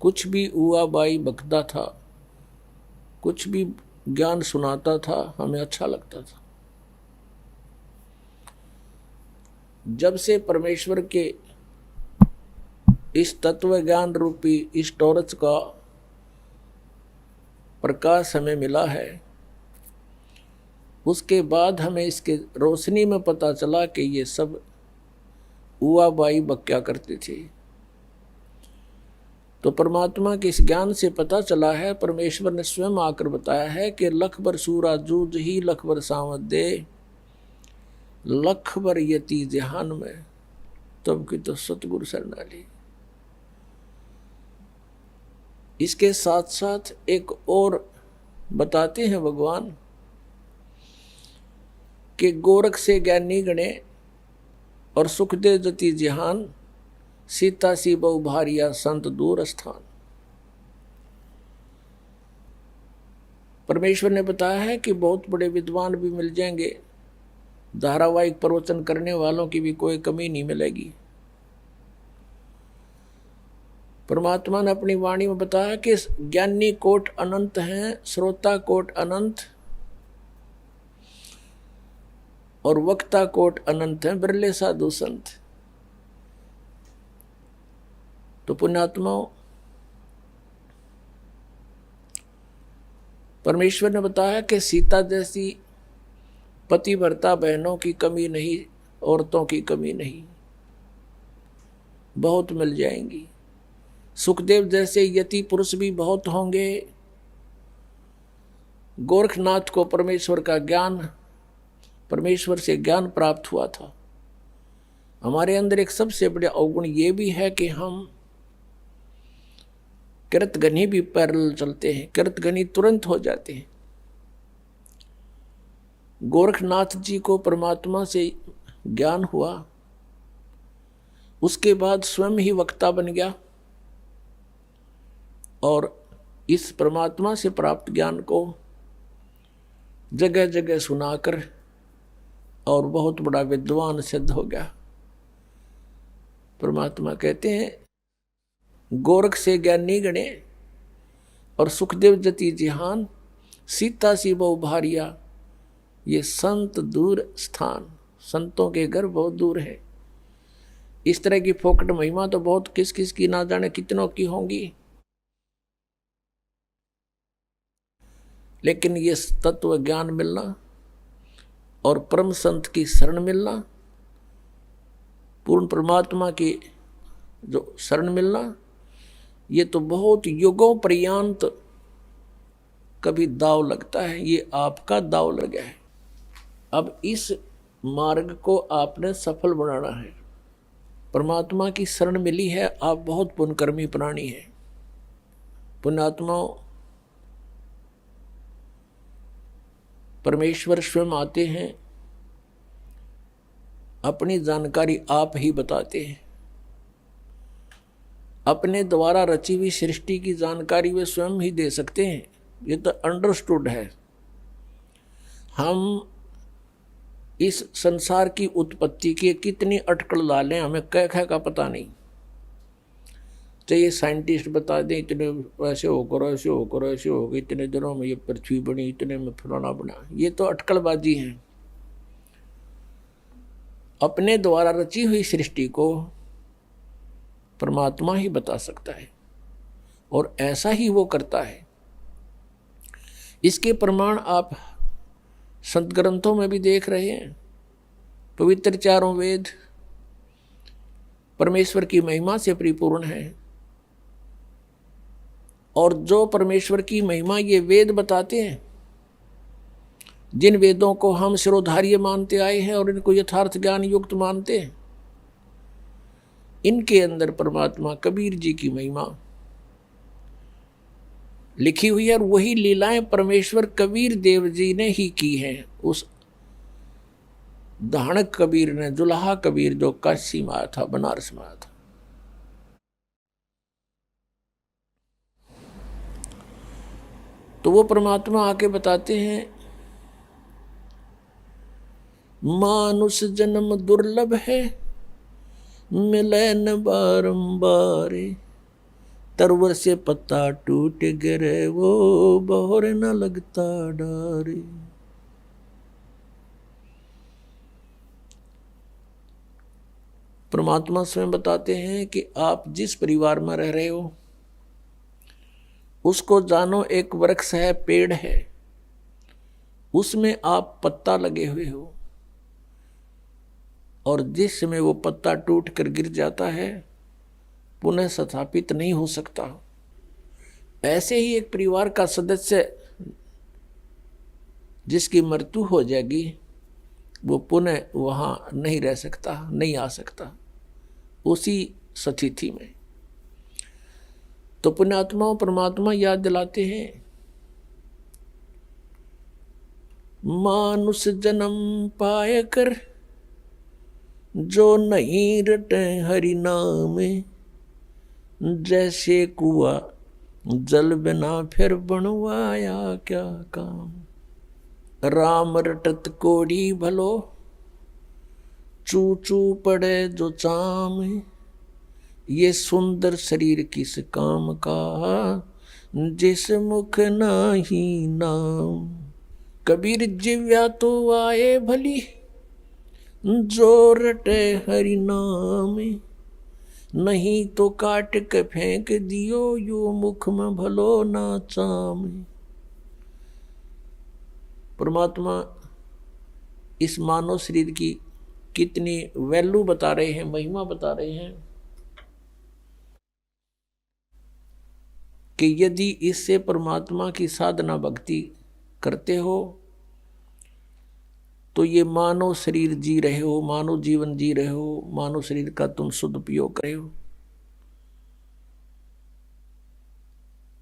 कुछ भी हुआ बाई बकता था, कुछ भी ज्ञान सुनाता था, हमें अच्छा लगता था। जब से परमेश्वर के इस तत्व ज्ञान रूपी इस टॉर्च का प्रकाश हमें मिला है, उसके बाद हमें इसके रोशनी में पता चला कि ये सब हुआ बाई बक्या करते थे। तो परमात्मा के इस ज्ञान से पता चला है, परमेश्वर ने स्वयं आकर बताया है कि लख बर सूरा जूझ ही लख बर सावत दे, लख बर यति जहान में तब की तो सतगुरु शरणाली। इसके साथ साथ एक और बताते हैं भगवान कि गोरख से ज्ञानी गणे और सुखदेव जति जहान, सीता सी बहु भारिया संत दूर स्थान। परमेश्वर ने बताया है कि बहुत बड़े विद्वान भी मिल जाएंगे, धारावाहिक प्रवचन करने वालों की भी कोई कमी नहीं मिलेगी। परमात्मा ने अपनी वाणी में बताया कि ज्ञानी कोट अनंत हैं, श्रोता कोट अनंत और वक्ता कोट अनंत हैं, बिरले साधु संत। तो पुण्यात्माओं, परमेश्वर ने बताया कि सीता जैसी पतिव्रता बहनों की कमी नहीं, औरतों की कमी नहीं, बहुत मिल जाएंगी। सुखदेव जैसे यति पुरुष भी बहुत होंगे। गोरखनाथ को परमेश्वर का ज्ञान, परमेश्वर से ज्ञान प्राप्त हुआ था। हमारे अंदर एक सबसे बड़ा अवगुण ये भी है कि हम कृतघ्नी भी पैरेलल चलते हैं, कृतघ्नी तुरंत हो जाते हैं। गोरखनाथ जी को परमात्मा से ज्ञान हुआ, उसके बाद स्वयं ही वक्ता बन गया और इस परमात्मा से प्राप्त ज्ञान को जगह जगह सुनाकर और बहुत बड़ा विद्वान सिद्ध हो गया। परमात्मा कहते हैं गोरख से ज्ञानी गणे और सुखदेव जति जिहान, सीता सी बहु भारिया ये संत दूर स्थान। संतों के घर बहुत दूर है। इस तरह की फोकट महिमा तो बहुत किस किस की ना जाने कितनों की होंगी, लेकिन ये तत्व ज्ञान मिलना और परम संत की शरण मिलना, पूर्ण परमात्मा की जो शरण मिलना, ये तो बहुत युगों पर्यंत कभी दाव लगता है। ये आपका दाव लगा है। अब इस मार्ग को आपने सफल बनाना है। परमात्मा की शरण मिली है, आप बहुत पुण्यकर्मी प्राणी हैं। पुण्यात्माओं, परमेश्वर स्वयं आते हैं, अपनी जानकारी आप ही बताते हैं। अपने द्वारा रची हुई सृष्टि की जानकारी वे स्वयं ही दे सकते हैं, ये तो अंडरस्टूड है। हम इस संसार की उत्पत्ति के कितनी अटकल डालें, हमें कह का पता नहीं। चाहिए साइंटिस्ट बता दें इतने ऐसे होकर ऐसे होकर ऐसे हो गए, इतने दिनों में ये पृथ्वी बनी, इतने में फलाना बना, ये तो अटकलबाजी है। अपने द्वारा रची हुई सृष्टि को परमात्मा ही बता सकता है और ऐसा ही वो करता है। इसके प्रमाण आप संत ग्रंथों में भी देख रहे हैं। पवित्र चारों वेद परमेश्वर की महिमा से परिपूर्ण है। और जो परमेश्वर की महिमा ये वेद बताते हैं, जिन वेदों को हम शिरोधार्य मानते आए हैं और इनको यथार्थ ज्ञान युक्त मानते हैं, इनके अंदर परमात्मा कबीर जी की महिमा लिखी हुई है। और वही लीलाएं परमेश्वर कबीर देव जी ने ही की हैं। उस धाणक कबीर ने, जुलाहा कबीर जो काशी में आया था, बनारस में आया था। तो वो परमात्मा आके बताते हैं, मानुष जन्म दुर्लभ है, मिले न बारंबार, तरवर से पत्ता टूट गिरे, वो बहोर न लगता डारे। परमात्मा स्वयं बताते हैं कि आप जिस परिवार में रह रहे हो उसको जानो, एक वृक्ष है, पेड़ है, उसमें आप पत्ता लगे हुए हो, और जिस समय वो पत्ता टूट कर गिर जाता है पुनः स्थापित नहीं हो सकता। ऐसे ही एक परिवार का सदस्य जिसकी मृत्यु हो जाएगी वो पुनः वहां नहीं रह सकता, नहीं आ सकता उसी स्थिति में। तो पुण्यात्माओं, परमात्मा याद दिलाते हैं, मानुष जन्म पाए कर जो नहीं रटे हरि नाम, जैसे कुआ जल बिना फिर बनवाया क्या काम। राम रटत कोड़ी भलो, चू चू पड़े जो चाम, ये सुंदर शरीर किस काम का, जिस मुख नाही नाम। कबीर जिव्या तो आए भली, जो रटे हरि नाम, नहीं तो काट के फेंक दियो, यो मुख में भलो ना चाम। परमात्मा इस मानव शरीर की कितनी वैल्यू बता रहे हैं, महिमा बता रहे हैं कि यदि इससे परमात्मा की साधना भक्ति करते हो तो ये मानव शरीर जी रहे हो, मानव जीवन जी रहे हो, मानव शरीर का तुम सदुपयोग कर रहे हो।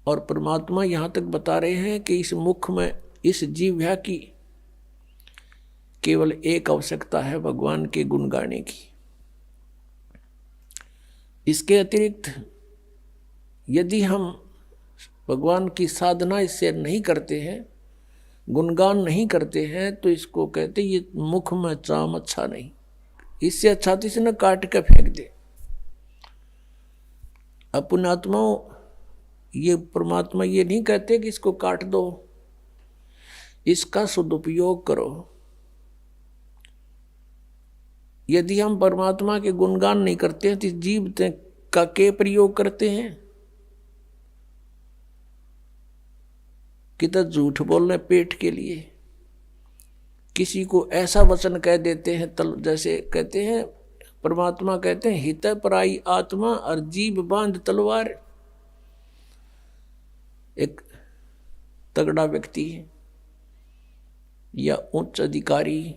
और परमात्मा यहां तक बता रहे हैं कि इस मुख में, इस जीव्या की केवल एक आवश्यकता है, भगवान के गुण गाने की। इसके अतिरिक्त यदि हम भगवान की साधना इससे नहीं करते हैं, गुणगान नहीं करते हैं, तो इसको कहते ये मुख में चाम अच्छा नहीं, इससे अच्छा तो इसे न काट के फेंक दे। पुण्यात्माओं, ये परमात्मा ये नहीं कहते कि इसको काट दो, इसका सदुपयोग करो। यदि हम परमात्मा के गुणगान नहीं करते हैं तो जीव का के प्रयोग करते हैं कि तो झूठ बोलने पेट के लिए, किसी को ऐसा वचन कह देते हैं, जैसे कहते हैं, परमात्मा कहते हैं, हित पराई आत्मा और जीव बांध तलवार। एक तगड़ा व्यक्ति है या उच्च अधिकारी,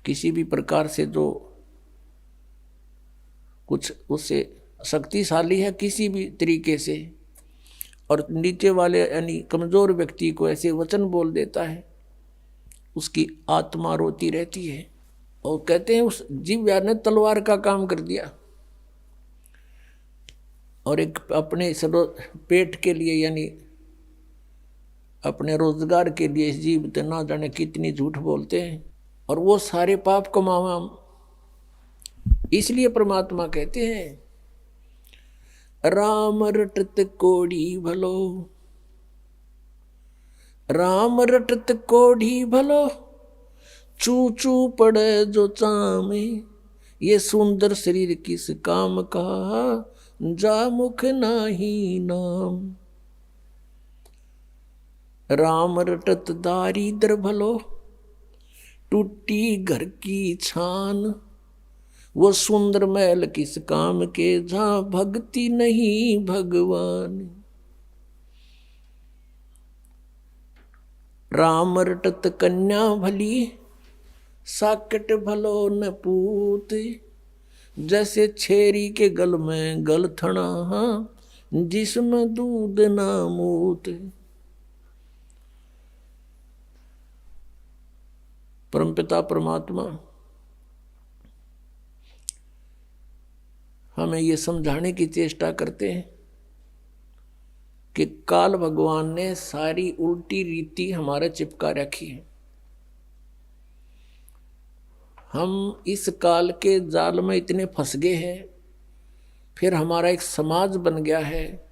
किसी भी प्रकार से जो कुछ उससे शक्तिशाली है किसी भी तरीके से, और नीचे वाले यानी कमजोर व्यक्ति को ऐसे वचन बोल देता है, उसकी आत्मा रोती रहती है। और कहते हैं उस जीव ने तलवार का काम कर दिया, और एक अपने पेट के लिए यानी अपने रोजगार के लिए इस जीव तो ना जाने कितनी झूठ बोलते हैं, और वो सारे पाप कमावा। इसलिए परमात्मा कहते हैं, राम रटत कोड़ी भलो, राम रटत कोड़ी भलो, चू चू पड़े जो चामे, ये सुंदर शरीर किस काम का, जा मुख नाही नाम। राम रटत दारिद्र भलो, टूटी घर की छान, वो सुंदर महल किस काम के जहां भक्ति नहीं भगवान। राम रटत कन्या भली साकट भलो न पूत। जैसे छेरी के गल में गल थना जिसमें दूध ना मूत। परमपिता परमात्मा हमें ये समझाने की चेष्टा करते हैं कि काल भगवान ने सारी उल्टी रीति हमारे चिपका रखी है। हम इस काल के जाल में इतने फंस गए हैं। फिर हमारा एक समाज बन गया है,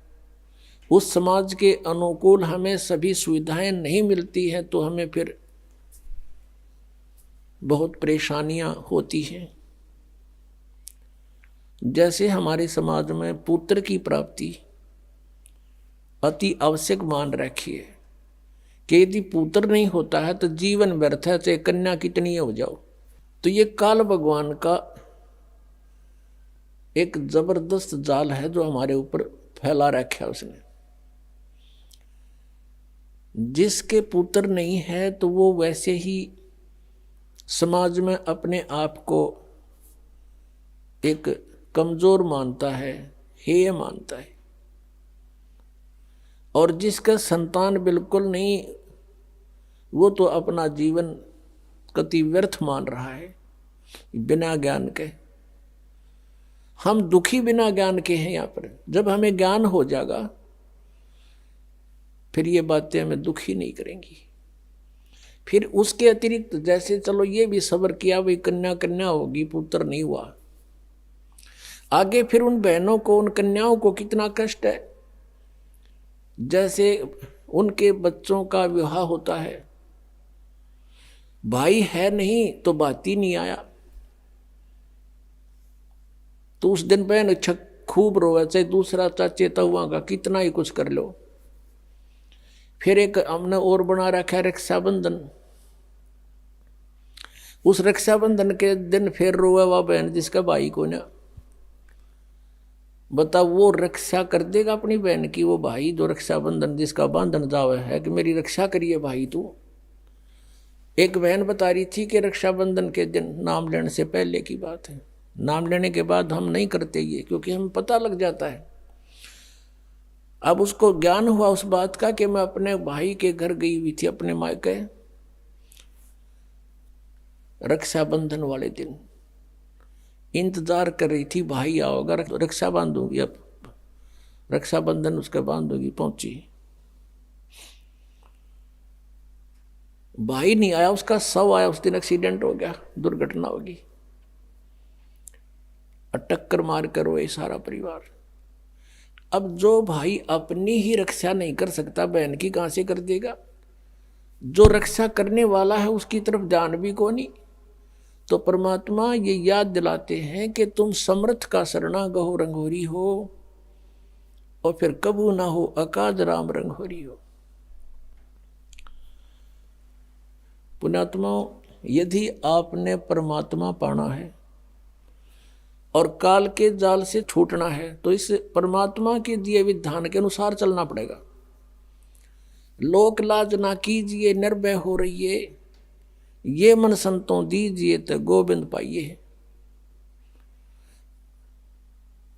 उस समाज के अनुकूल हमें सभी सुविधाएं नहीं मिलती हैं, तो हमें फिर बहुत परेशानियां होती हैं। जैसे हमारे समाज में पुत्र की प्राप्ति अति आवश्यक मान रखी है कि यदि पुत्र नहीं होता है तो जीवन व्यर्थ है, चाहे कन्या कितनी हो जाओ। तो ये काल भगवान का एक जबरदस्त जाल है जो हमारे ऊपर फैला रखा है उसने। जिसके पुत्र नहीं है तो वो वैसे ही समाज में अपने आप को एक कमजोर मानता है, हेय मानता है। और जिसका संतान बिल्कुल नहीं, वो तो अपना जीवन कति व्यर्थ मान रहा है बिना ज्ञान के। हम दुखी बिना ज्ञान के हैं यहाँ पर। जब हमें ज्ञान हो जाएगा फिर ये बातें हमें दुखी नहीं करेंगी। फिर उसके अतिरिक्त जैसे चलो ये भी सब्र किया, भाई कन्या कन्या होगी, पुत्र नहीं हुआ, आगे फिर उन बहनों को, उन कन्याओं को कितना कष्ट है। जैसे उनके बच्चों का विवाह होता है, भाई है नहीं तो बात ही नहीं आया, तो उस दिन बहन खूब रोवे, चाहे दूसरा चाचे तवा का कितना ही कुछ कर लो। फिर एक हमने और बना रखा है रक्षाबंधन। उस रक्षाबंधन के दिन फिर रोवे वह बहन जिसका भाई को ना। बता वो रक्षा कर देगा अपनी बहन की, वो भाई जो रक्षाबंधन जिसका बांधन जावे है कि मेरी रक्षा करिए भाई तू। एक बहन बता रही थी कि रक्षाबंधन के दिन, नाम लेने से पहले की बात है, नाम लेने के बाद हम नहीं करते ये, क्योंकि हमें पता लग जाता है। अब उसको ज्ञान हुआ उस बात का कि मैं अपने भाई के घर गई हुई थी, अपने मायके, रक्षाबंधन वाले दिन इंतजार कर रही थी भाई आओगा, रक्षा बांधूंगी, अब रक्षाबंधन उसका बांधूंगी। पहुंची, भाई नहीं आया, उसका शव आया। उस दिन एक्सीडेंट हो गया, दुर्घटना होगी, टक्कर मार कर रोए सारा परिवार। अब जो भाई अपनी ही रक्षा नहीं कर सकता, बहन की कहां से कर देगा। जो रक्षा करने वाला है उसकी तरफ ध्यान भी को नहीं। तो परमात्मा ये याद दिलाते हैं कि तुम समर्थ का शरणा गहो रंगोरी हो, और फिर कबू ना हो अकाज राम रंगोरी हो। पुण्यात्मा, यदि आपने परमात्मा पाना है और काल के जाल से छूटना है तो इस परमात्मा के दिए विधान के अनुसार चलना पड़ेगा। लोक लाज ना कीजिए निर्भय हो रहिए, ये मन संतों दीजिए तो गोविंद पाइए।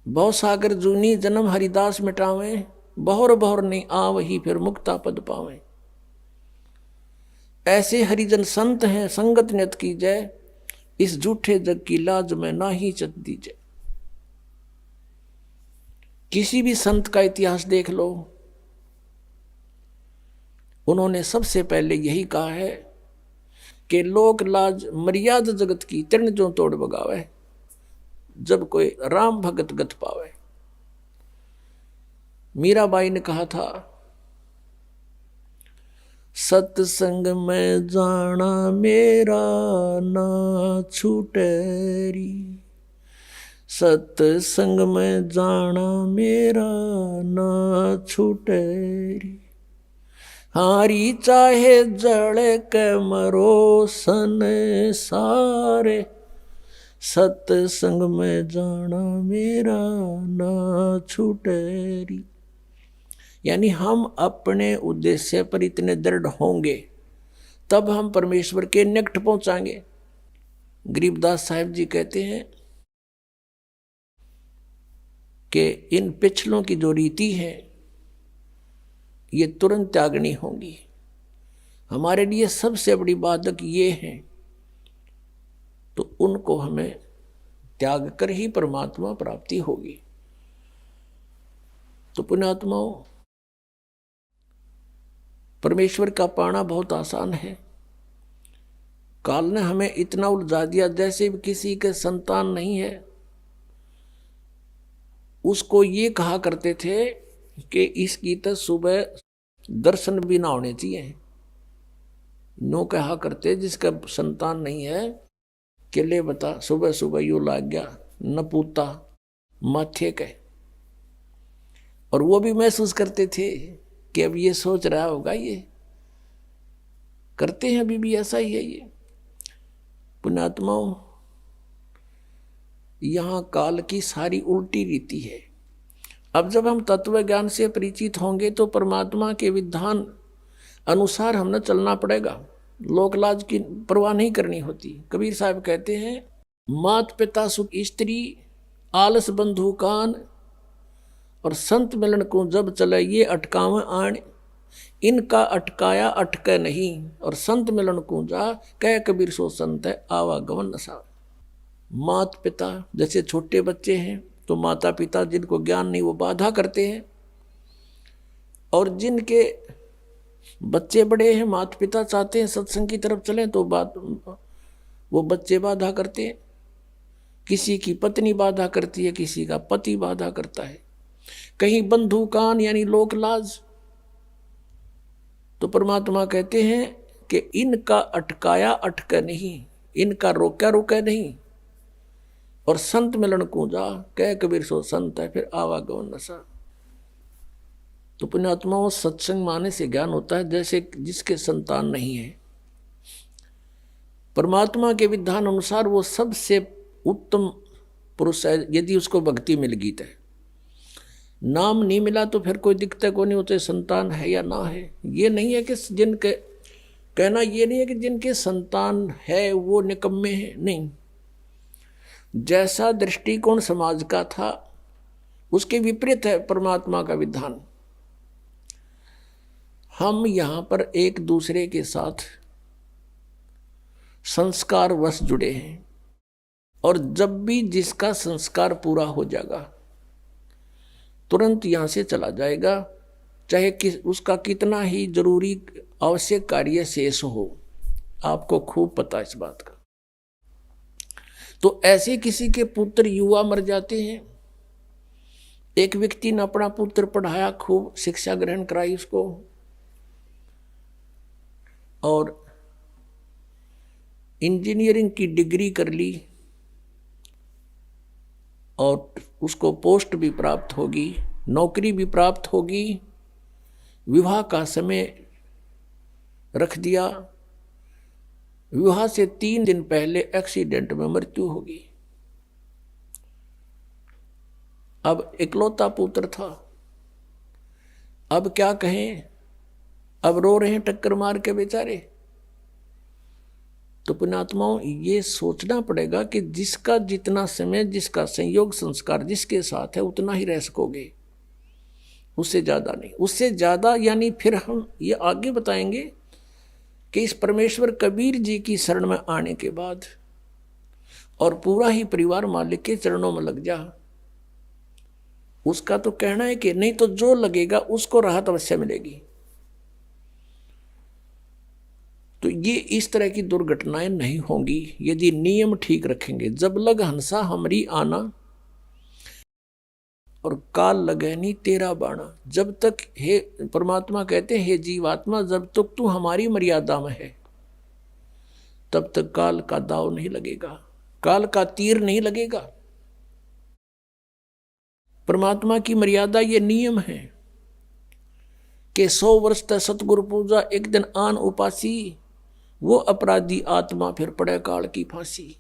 बहु सागर जूनी जन्म हरिदास मिटावे, बहुर बहुर नहीं आ वही फिर मुक्ता पद पावे। ऐसे हरिजन संत हैं संगत नियत की जय, इस झूठे जग की लाज में ना ही चत दीजिए। किसी भी संत का इतिहास देख लो, उन्होंने सबसे पहले यही कहा है कि लोक लाज मर्यादा जगत की तृण जो तोड़ बगावे, जब कोई राम भगत गत पावे। मीराबाई ने कहा था, सत्संग में जाना मेरा ना छूटेरी, सत्संग में जाना मेरा ना छूटेरी। हारी चाहे जड़ के मरो सन सारे, सत्संग में जाना मेरा ना छूटेरी। यानी हम अपने उद्देश्य पर इतने दृढ़ होंगे तब हम परमेश्वर के निकट पहुंचाएंगे। गरीबदास साहिब जी कहते हैं कि इन पिछलों की जो रीति है ये तुरंत त्यागनी होंगी। हमारे लिए सबसे बड़ी बाधक ये है, तो उनको हमें त्याग कर ही परमात्मा प्राप्ति होगी। तो पुण्यात्माओं, परमेश्वर का पाना बहुत आसान है। काल ने हमें इतना उलझा दिया, जैसे भी किसी के संतान नहीं है उसको ये कहा करते थे कि इसकी तो सुबह दर्शन भी ना होने चाहिए। नो कहा करते जिसका संतान नहीं है कि ले बता सुबह सुबह यू लाग गया न पूता माथे के। और वो भी महसूस करते थे कि अब ये सोच रहा होगा, ये करते हैं अभी भी ऐसा ही है। ये पुण्यात्माओं, यहाँ काल की सारी उल्टी रीति है। अब जब हम तत्व ज्ञान से परिचित होंगे तो परमात्मा के विधान अनुसार हमने चलना पड़ेगा। लोकलाज की परवाह नहीं करनी होती। कबीर साहब कहते हैं, मात पिता सुख स्त्री आलस बंधु कान और संत मिलन को जब चले ये अटकाव आण। इनका अटकाया अटके नहीं और संत मिलन को जा कह कबीर सो संत है आवागमन नसा। मात पिता जैसे छोटे बच्चे हैं तो माता पिता जिनको ज्ञान नहीं वो बाधा करते हैं, और जिनके बच्चे बड़े हैं माता पिता चाहते हैं सत्संग की तरफ चलें तो वो बच्चे बाधा करते हैं। किसी की पत्नी बाधा करती है, किसी का पति बाधा करता है, कहीं बंधु कान यानी लोक लाज। तो परमात्मा कहते हैं कि इनका अटकाया अटके नहीं, इनका रोका रुके नहीं, और संत मिलन को जा कह कबीर सो संत है फिर आवागमन नशा। तो पुण्यात्माओं, सत्संग माने से ज्ञान होता है जैसे जिसके संतान नहीं है। परमात्मा के विधान अनुसार वो सबसे उत्तम पुरुष है यदि उसको भक्ति मिल गई तो। नाम नहीं मिला तो फिर कोई दिक्कत को नहीं होते संतान है या ना है। ये नहीं है कि जिनके कहना ये नहीं है कि जिनके संतान है वो निकम्मे हैं, नहीं। जैसा दृष्टिकोण समाज का था उसके विपरीत है परमात्मा का विधान। हम यहाँ पर एक दूसरे के साथ संस्कार वश जुड़े हैं, और जब भी जिसका संस्कार पूरा हो जाएगा तुरंत यहाँ से चला जाएगा, चाहे उसका कितना ही जरूरी आवश्यक कार्य शेष हो। आपको खूब पता इस बात का। तो ऐसे किसी के पुत्र युवा मर जाते हैं। एक व्यक्ति ने अपना पुत्र पढ़ाया, खूब शिक्षा ग्रहण कराई उसको, और इंजीनियरिंग की डिग्री कर ली, और उसको पोस्ट भी प्राप्त होगी, नौकरी भी प्राप्त होगी। विवाह का समय रख दिया, विवाह से 3 दिन पहले एक्सीडेंट में मृत्यु होगी। अब इकलौता पुत्र था, अब क्या कहें, अब रो रहे हैं टक्कर मार के बेचारे। तो पुण्यात्माओं, ये सोचना पड़ेगा कि जिसका जितना समय, जिसका संयोग संस्कार जिसके साथ है उतना ही रह सकोगे, उससे ज्यादा नहीं। उससे ज्यादा यानी फिर हम ये आगे बताएंगे कि इस परमेश्वर कबीर जी की शरण में आने के बाद और पूरा ही परिवार मालिक के चरणों में लग जा, उसका तो कहना है कि नहीं तो जो लगेगा उसको राहत अवश्य मिलेगी। तो ये इस तरह की दुर्घटनाएं नहीं होंगी यदि नियम ठीक रखेंगे। जब लग हंसा हमरी आना और काल लगे नहीं तेरा बाणा। जब तक हे परमात्मा कहते हैं, हे जीवात्मा, जब तक तू हमारी मर्यादा में है तब तक काल का दाव नहीं लगेगा, काल का तीर नहीं लगेगा। परमात्मा की मर्यादा ये नियम है कि 100 वर्ष तक सतगुरु पूजा, एक दिन आन उपासी, वो अपराधी आत्मा फिर पड़े काल की फांसी।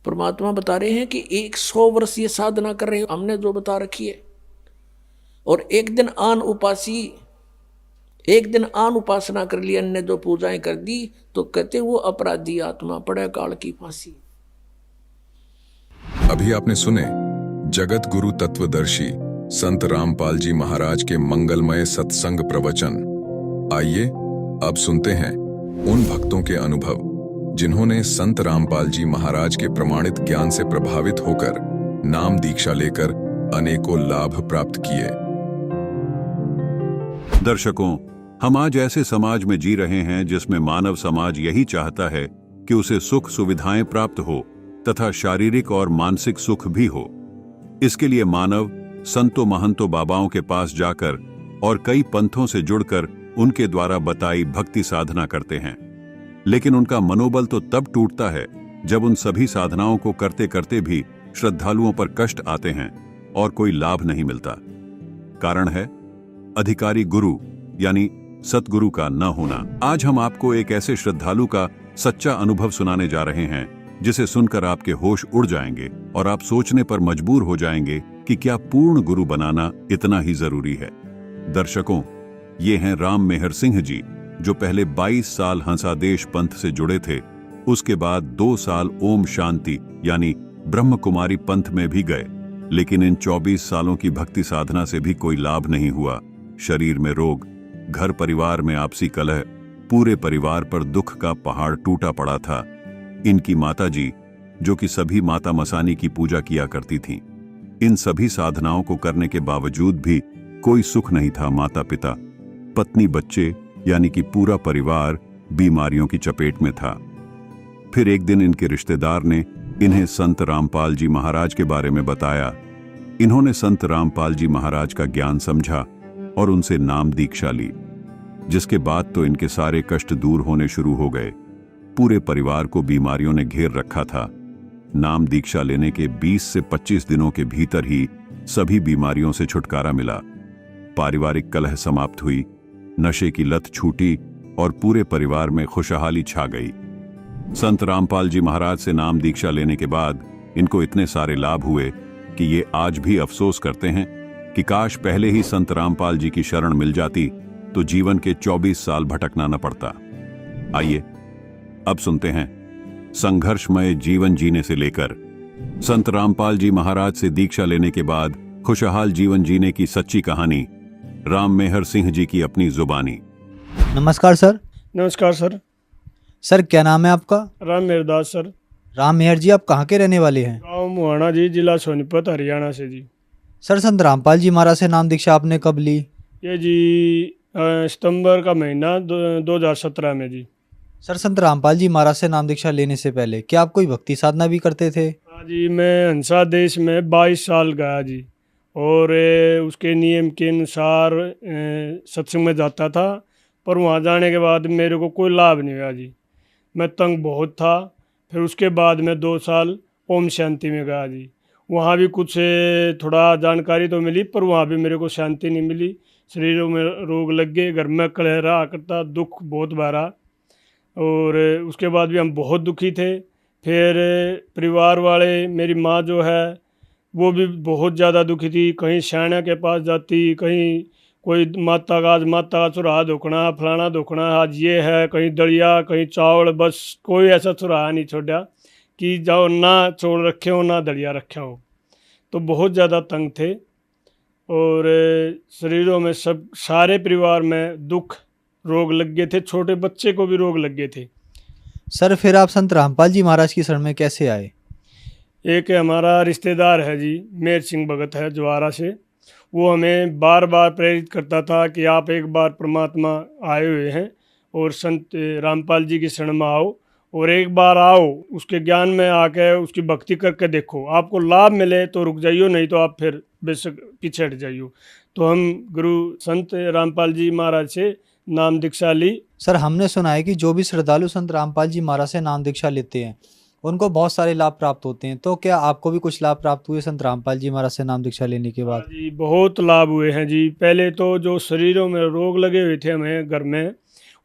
परमात्मा बता रहे हैं कि 100 वर्ष ये साधना कर रहे हो, हमने जो बता रखी है। और एक दिन आन उपासना कर ली, अन्य जो पूजाएं कर दी, तो कहते वो अपराधी आत्मा पड़े काल की फांसी। अभी आपने सुने जगत गुरु तत्वदर्शी संत रामपाल जी महाराज के मंगलमय सत्संग प्रवचन। आइए अब सुनते हैं उन भक्तों के अनुभव जिन्होंने संत रामपाल जी महाराज के प्रमाणित ज्ञान से प्रभावित होकर नाम दीक्षा लेकर अनेकों लाभ प्राप्त किए। दर्शकों, हम आज ऐसे समाज में जी रहे हैं जिसमें मानव समाज यही चाहता है कि उसे सुख सुविधाएं प्राप्त हो तथा शारीरिक और मानसिक सुख भी हो। इसके लिए मानव संतों महंतों बाबाओं के पास जाकर और कई पंथों से जुड़कर उनके द्वारा बताई भक्ति साधना करते हैं। लेकिन उनका मनोबल तो तब टूटता है जब उन सभी साधनाओं को करते करते भी श्रद्धालुओं पर कष्ट आते हैं और कोई लाभ नहीं मिलता। कारण है अधिकारी गुरु यानी सतगुरु का न होना। आज हम आपको एक ऐसे श्रद्धालु का सच्चा अनुभव सुनाने जा रहे हैं जिसे सुनकर आपके होश उड़ जाएंगे और आप सोचने पर मजबूर हो जाएंगे कि क्या पूर्ण गुरु बनाना इतना ही जरूरी है। दर्शकों, ये हैं राम मेहर सिंह जी, जो पहले 22 साल हंसादेश पंथ से जुड़े थे। उसके बाद 2 साल ओम शांति यानी ब्रह्म कुमारी पंथ में भी गए, लेकिन इन 24 सालों की भक्ति साधना से भी कोई लाभ नहीं हुआ। शरीर में रोग, घर परिवार में आपसी कलह, पूरे परिवार पर दुख का पहाड़ टूटा पड़ा था। इनकी माता जी, जो कि सभी माता मसानी की पूजा किया करती थीं, इन सभी साधनाओं को करने के बावजूद भी कोई सुख नहीं था। माता पिता, पत्नी, बच्चे यानी कि पूरा परिवार बीमारियों की चपेट में था। फिर एक दिन इनके रिश्तेदार ने इन्हें संत रामपाल जी महाराज के बारे में बताया। इन्होंने संत रामपाल जी महाराज का ज्ञान समझा और उनसे नाम दीक्षा ली, जिसके बाद तो इनके सारे कष्ट दूर होने शुरू हो गए। पूरे परिवार को बीमारियों ने घेर रखा था। नाम दीक्षा लेने के 20 से 25 दिनों के भीतर ही सभी बीमारियों से छुटकारा मिला। पारिवारिक कलह समाप्त हुई, नशे की लत छूटी और पूरे परिवार में खुशहाली छा गई। संत रामपाल जी महाराज से नाम दीक्षा लेने के बाद इनको इतने सारे लाभ हुए कि ये आज भी अफसोस करते हैं कि काश पहले ही संत रामपाल जी की शरण मिल जाती तो जीवन के 24 साल भटकना न पड़ता। आइए अब सुनते हैं संघर्षमय जीवन जीने से लेकर संत रामपाल जी महाराज से दीक्षा लेने के बाद खुशहाल जीवन जीने की सच्ची कहानी राम मेहर सिंह जी की अपनी जुबानी। नमस्कार सर। नमस्कार सर। सर क्या नाम है आपका? राम मेहरदास सर। राम मेहर जी, आप कहाँ के रहने वाले हैं? गाँव मुहाना जी, जिला सोनीपत, हरियाणा से जी। सर संत रामपाल जी महाराज से नाम दीक्षा आपने कब ली? ये जी सितंबर का महीना 2017 में जी। सर संत रामपाल जी महाराज से नाम दीक्षा लेने से पहले क्या आप कोई भक्ति साधना भी करते थे? हाँ जी, मैं हंसा देश में 22 साल गया जी, और उसके नियम के अनुसार सत्संग में जाता था, पर वहाँ जाने के बाद मेरे को कोई लाभ नहीं हुआ जी। मैं तंग बहुत था। फिर उसके बाद मैं 2 साल ओम शांति में गया जी। वहाँ भी कुछ थोड़ा जानकारी तो मिली, पर वहाँ भी मेरे को शांति नहीं मिली। शरीरों में रोग लग गए, घर में कलह रहा करता, दुख बहुत भरा, और उसके बाद भी हम बहुत दुखी थे। फिर परिवार वाले, मेरी माँ जो है वो भी बहुत ज़्यादा दुखी थी। कहीं शाणा के पास जाती, कहीं कोई माता का चुराहा धोखना, फलाना धोखना, आज ये है, कहीं दलिया, कहीं चावल, बस कोई ऐसा चुराहा नहीं छोड़ा कि जाओ ना चौल रखे हो ना दलिया रखा हो। तो बहुत ज़्यादा तंग थे, और शरीरों में सब सारे परिवार में दुख, रोग लग गए थे। छोटे बच्चे को भी रोग लग गए थे। सर फिर आप संत रामपाल जी महाराज की शरण में कैसे आए? एक हमारा रिश्तेदार है जी, मेहर सिंह भगत है जवारा से, वो हमें बार बार प्रेरित करता था कि आप एक बार परमात्मा आए हुए हैं और संत रामपाल जी की शरण में आओ, और एक बार आओ, उसके ज्ञान में आके उसकी भक्ति करके देखो, आपको लाभ मिले तो रुक जाइयो, नहीं तो आप फिर बेशक पीछे हट जाइयो। तो हम गुरु संत रामपाल जी महाराज से नाम दीक्षा ली। सर हमने सुना है कि जो भी श्रद्धालु संत रामपाल जी महाराज से नाम दीक्षा लेते हैं उनको बहुत सारे लाभ प्राप्त होते हैं, तो क्या आपको भी कुछ लाभ प्राप्त हुए संत रामपाल जी महाराज से नाम दीक्षा लेने के बाद? जी बहुत लाभ हुए हैं जी। पहले तो जो शरीरों में रोग लगे हुए थे हमें घर में,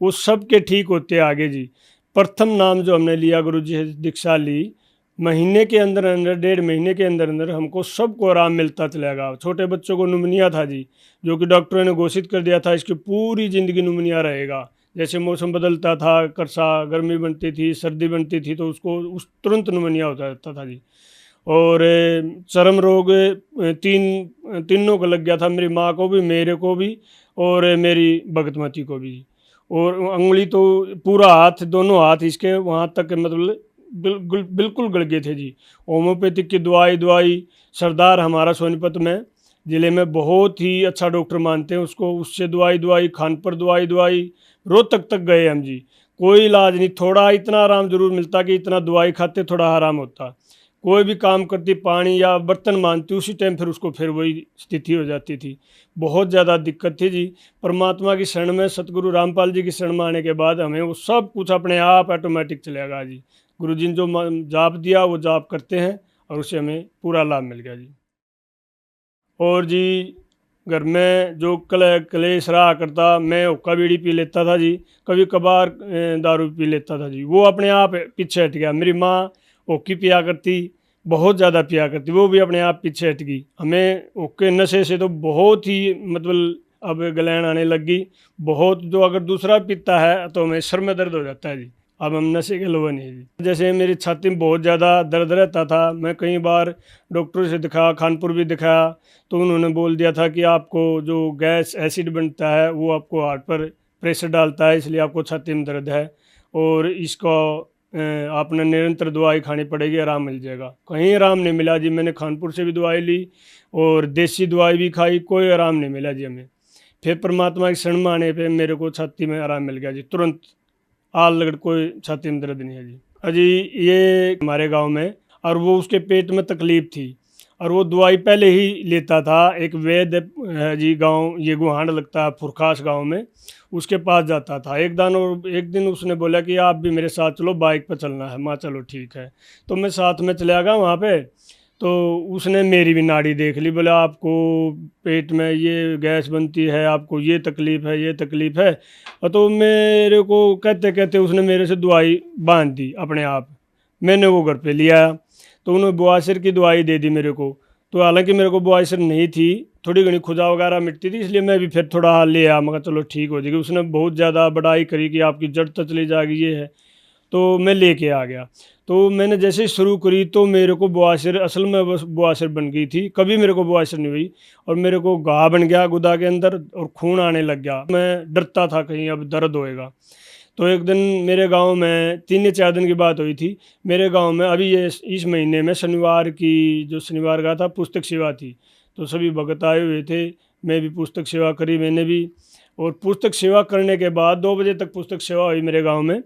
वो सब के ठीक होते आगे जी। प्रथम नाम जो हमने लिया, गुरु जी से दीक्षा ली, महीने के अंदर अंदर 1.5 महीने के अंदर अंदर हमको सबको आराम मिलता चलेगा। छोटे बच्चों को नुमनिया था जी, जो कि डॉक्टरों ने घोषित कर दिया था इसकी पूरी ज़िंदगी नुमनिया रहेगा। जैसे मौसम बदलता था, करसा गर्मी बनती थी, सर्दी बनती थी, तो उसको उस तुरंत नुमनिया हो जाता था जी। और चर्म रोग तीनों को लग गया था, मेरी माँ को भी, मेरे को भी और मेरी भगतमती को भी। और उंगली तो पूरा हाथ, दोनों हाथ इसके वहाँ तक मतलब बिल्कुल गड़ गए थे जी। होम्योपैथिक की दवाई सरदार हमारा सोनीपत में ज़िले में बहुत ही अच्छा डॉक्टर मानते हैं उसको, उससे दवाई खानपुर दवाई रोहतक तक गए हम जी, कोई इलाज नहीं। थोड़ा इतना आराम जरूर मिलता कि इतना दवाई खाते थोड़ा आराम होता। कोई भी काम करती, पानी या बर्तन मांजती, उसी टाइम फिर उसको फिर वही स्थिति हो जाती थी। बहुत ज़्यादा दिक्कत थी जी। परमात्मा की शरण में, सतगुरु रामपाल जी की शरण में आने के बाद हमें वो सब कुछ अपने आप ऑटोमेटिक चलेगा जी। गुरु जी ने जो जाप दिया वो जाप करते हैं और उससे हमें पूरा लाभ मिल गया जी। और जी घर में जो कलेश रहा करता, मैं हुक्का बीड़ी पी लेता था जी, कभी कभार दारू पी लेता था जी, वो अपने आप पीछे हट गया। मेरी माँ हुक्की पिया करती, बहुत ज़्यादा पिया करती, वो भी अपने आप पीछे हट गई। हमें हुक्के नशे से तो बहुत ही मतलब अब गलैन आने लग गई बहुत। जो अगर दूसरा पीता है तो हमें सर में दर्द हो जाता है जी। अब हम नशे के लोग नहीं जी। जैसे मेरी छाती में बहुत ज़्यादा दर्द रहता था, मैं कई बार डॉक्टर से दिखाया, खानपुर भी दिखाया, तो उन्होंने बोल दिया था कि आपको जो गैस एसिड बनता है वो आपको हार्ट पर प्रेशर डालता है, इसलिए आपको छाती में दर्द है और इसको आपने निरंतर दवाई खानी पड़ेगी, आराम मिल जाएगा। कहीं आराम नहीं मिला जी। मैंने खानपुर से भी दवाई ली और देसी दवाई भी खाई, कोई आराम नहीं मिला जी हमें। फिर परमात्मा की शरण में आने पर मेरे को छाती में आराम मिल गया जी, तुरंत आल लगड़, कोई छाती में दर्द नहीं है जी। अजी ये हमारे गांव में, और वो उसके पेट में तकलीफ थी और वो दवाई पहले ही लेता था। एक वैद्य है जी, गांव ये गुहांड लगता है फुरखास गांव में, उसके पास जाता था एक दिन उसने बोला कि आप भी मेरे साथ चलो, बाइक पर चलना है। माँ चलो ठीक है, तो मैं साथ में चला गया वहाँ पे। तो उसने मेरी भी नाड़ी देख ली, बोला आपको पेट में ये गैस बनती है, आपको ये तकलीफ़ है। और तो मेरे को कहते कहते उसने मेरे से दवाई बांध दी अपने आप। मैंने वो घर पे लिया, तो उन्होंने बवासीर की दवाई दे दी मेरे को। तो हालांकि मेरे को बवासीर नहीं थी, थोड़ी घनी खुजा वगैरह मिटती थी, इसलिए मैं भी फिर थोड़ा ले आया, मगर चलो ठीक हो जाएगी। उसने बहुत ज़्यादा बड़ाई करी कि आपकी जड़ तो चली जाएगी, ये है। तो मैं लेके आ गया। तो मैंने जैसे ही शुरू करी तो मेरे को बवासीर, असल में बवासीर बन गई थी, कभी मेरे को बवासीर नहीं हुई, और मेरे को घाव बन गया गुदा के अंदर और खून आने लग गया। मैं डरता था कहीं अब दर्द होएगा। तो एक दिन मेरे गांव में 3 या 4 दिन की बात हुई थी। मेरे गांव में अभी ये इस महीने में शनिवार का था, पुस्तक सेवा थी, तो सभी भगत आए हुए थे, मैं भी पुस्तक सेवा करी मैंने भी। और पुस्तक सेवा करने के बाद 2 बजे तक पुस्तक सेवा हुई मेरे गांव में।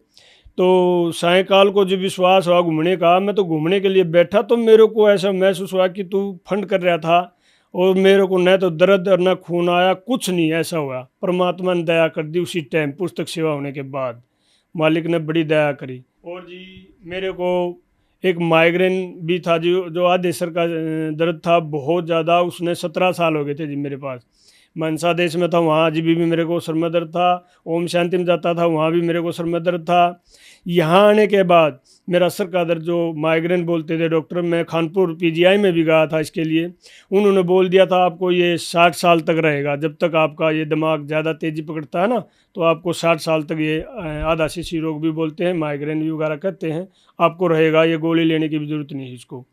तो सायंकाल को जो विश्वास हुआ घूमने का, मैं तो घूमने के लिए बैठा, तो मेरे को ऐसा महसूस हुआ कि तू फंड कर रहा था, और मेरे को न तो दर्द और न खून आया, कुछ नहीं ऐसा हुआ। परमात्मा ने दया कर दी उसी टाइम, पुस्तक सेवा होने के बाद मालिक ने बड़ी दया करी। और जी मेरे को एक माइग्रेन भी था जो आधे सर का दर्द था बहुत ज़्यादा, उसने 17 साल हो गए थे जी मेरे पास। मनसा देश में था, वहाँ जी भी मेरे को सर में दर्द था। ओम शांति में जाता था, वहाँ भी मेरे को सर में दर्द था। यहाँ आने के बाद मेरा सर का दर्द, जो माइग्रेन बोलते थे डॉक्टर, मैं खानपुर पीजीआई में भी गया था इसके लिए। उन्होंने बोल दिया था आपको ये 60 साल तक रहेगा, जब तक आपका ये दिमाग ज़्यादा तेज़ी पकड़ता है ना, तो आपको 60 साल तक ये आधा शिशी रोग भी बोलते हैं, माइग्रेन भी वगैरह कहते हैं, आपको रहेगा, ये गोली लेने की भी ज़रूरत नहीं है इसको।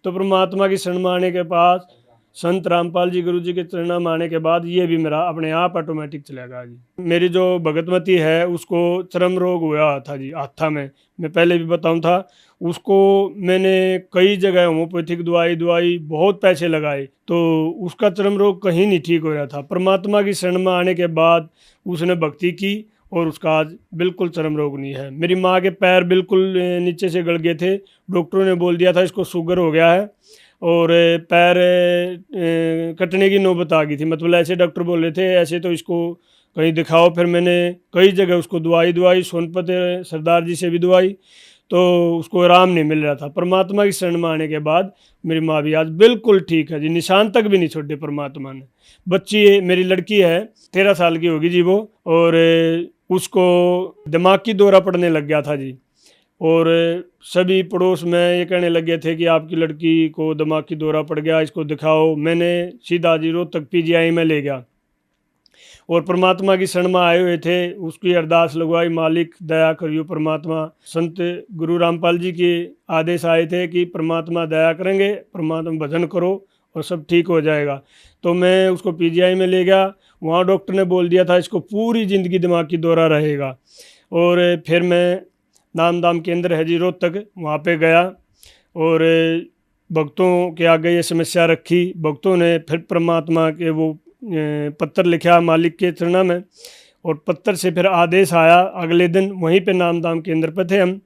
तो परमात्मा की शरण में आने के पास, संत रामपाल जी गुरु जी के चरणों में आने के बाद ये भी मेरा अपने आप ऑटोमेटिक चलेगा जी। मेरी जो भगतमती है उसको चर्म रोग हुआ था जी हाथा में, मैं पहले भी बताऊं था। उसको मैंने कई जगह होम्योपैथिक दवाई बहुत पैसे लगाए, तो उसका चर्म रोग कहीं नहीं ठीक हो रहा था। परमात्मा की शरण में आने के बाद उसने भक्ति की और उसका आज बिल्कुल चर्म रोग नहीं है। मेरी माँ के पैर बिल्कुल नीचे से गड़ गए थे, डॉक्टरों ने बोल दिया था इसको शुगर हो गया है और पैर कटने की नौबत आ गई थी। मतलब ऐसे डॉक्टर बोल रहे थे, ऐसे तो इसको कहीं दिखाओ। फिर मैंने कई जगह उसको दवाई सोनपत सरदार जी से भी दवाई, तो उसको आराम नहीं मिल रहा था। परमात्मा की शरण में आने के बाद मेरी माँ भी आज बिल्कुल ठीक है जी, निशान तक भी नहीं छोड़े परमात्मा ने। बच्ची मेरी लड़की है 13 साल की होगी जी वो, और उसको दिमाग की दौरा पड़ने लग गया था जी। और सभी पड़ोस में ये कहने लगे थे कि आपकी लड़की को दिमागी दौरा पड़ गया, इसको दिखाओ। मैंने सीधा जी रोहतक PGI में ले गया और परमात्मा की शरण में आए हुए थे, उसकी अरदास लगवाई, मालिक दया करियो परमात्मा। संत गुरु रामपाल जी के आदेश आए थे कि परमात्मा दया करेंगे, परमात्मा भजन करो और सब ठीक हो जाएगा। तो मैं उसको PGI में ले गया। वहाँ डॉक्टर ने बोल दिया था इसको पूरी ज़िंदगी दिमागी दौरा रहेगा। और फिर मैं नाम दाम केंद्र है जी रोहतक, वहाँ पे गया और भक्तों के आगे ये समस्या रखी। भक्तों ने फिर परमात्मा के वो पत्र लिखा मालिक के चरणों में, और पत्र से फिर आदेश आया। अगले दिन वहीं पे नाम दाम केंद्र पे थे हम।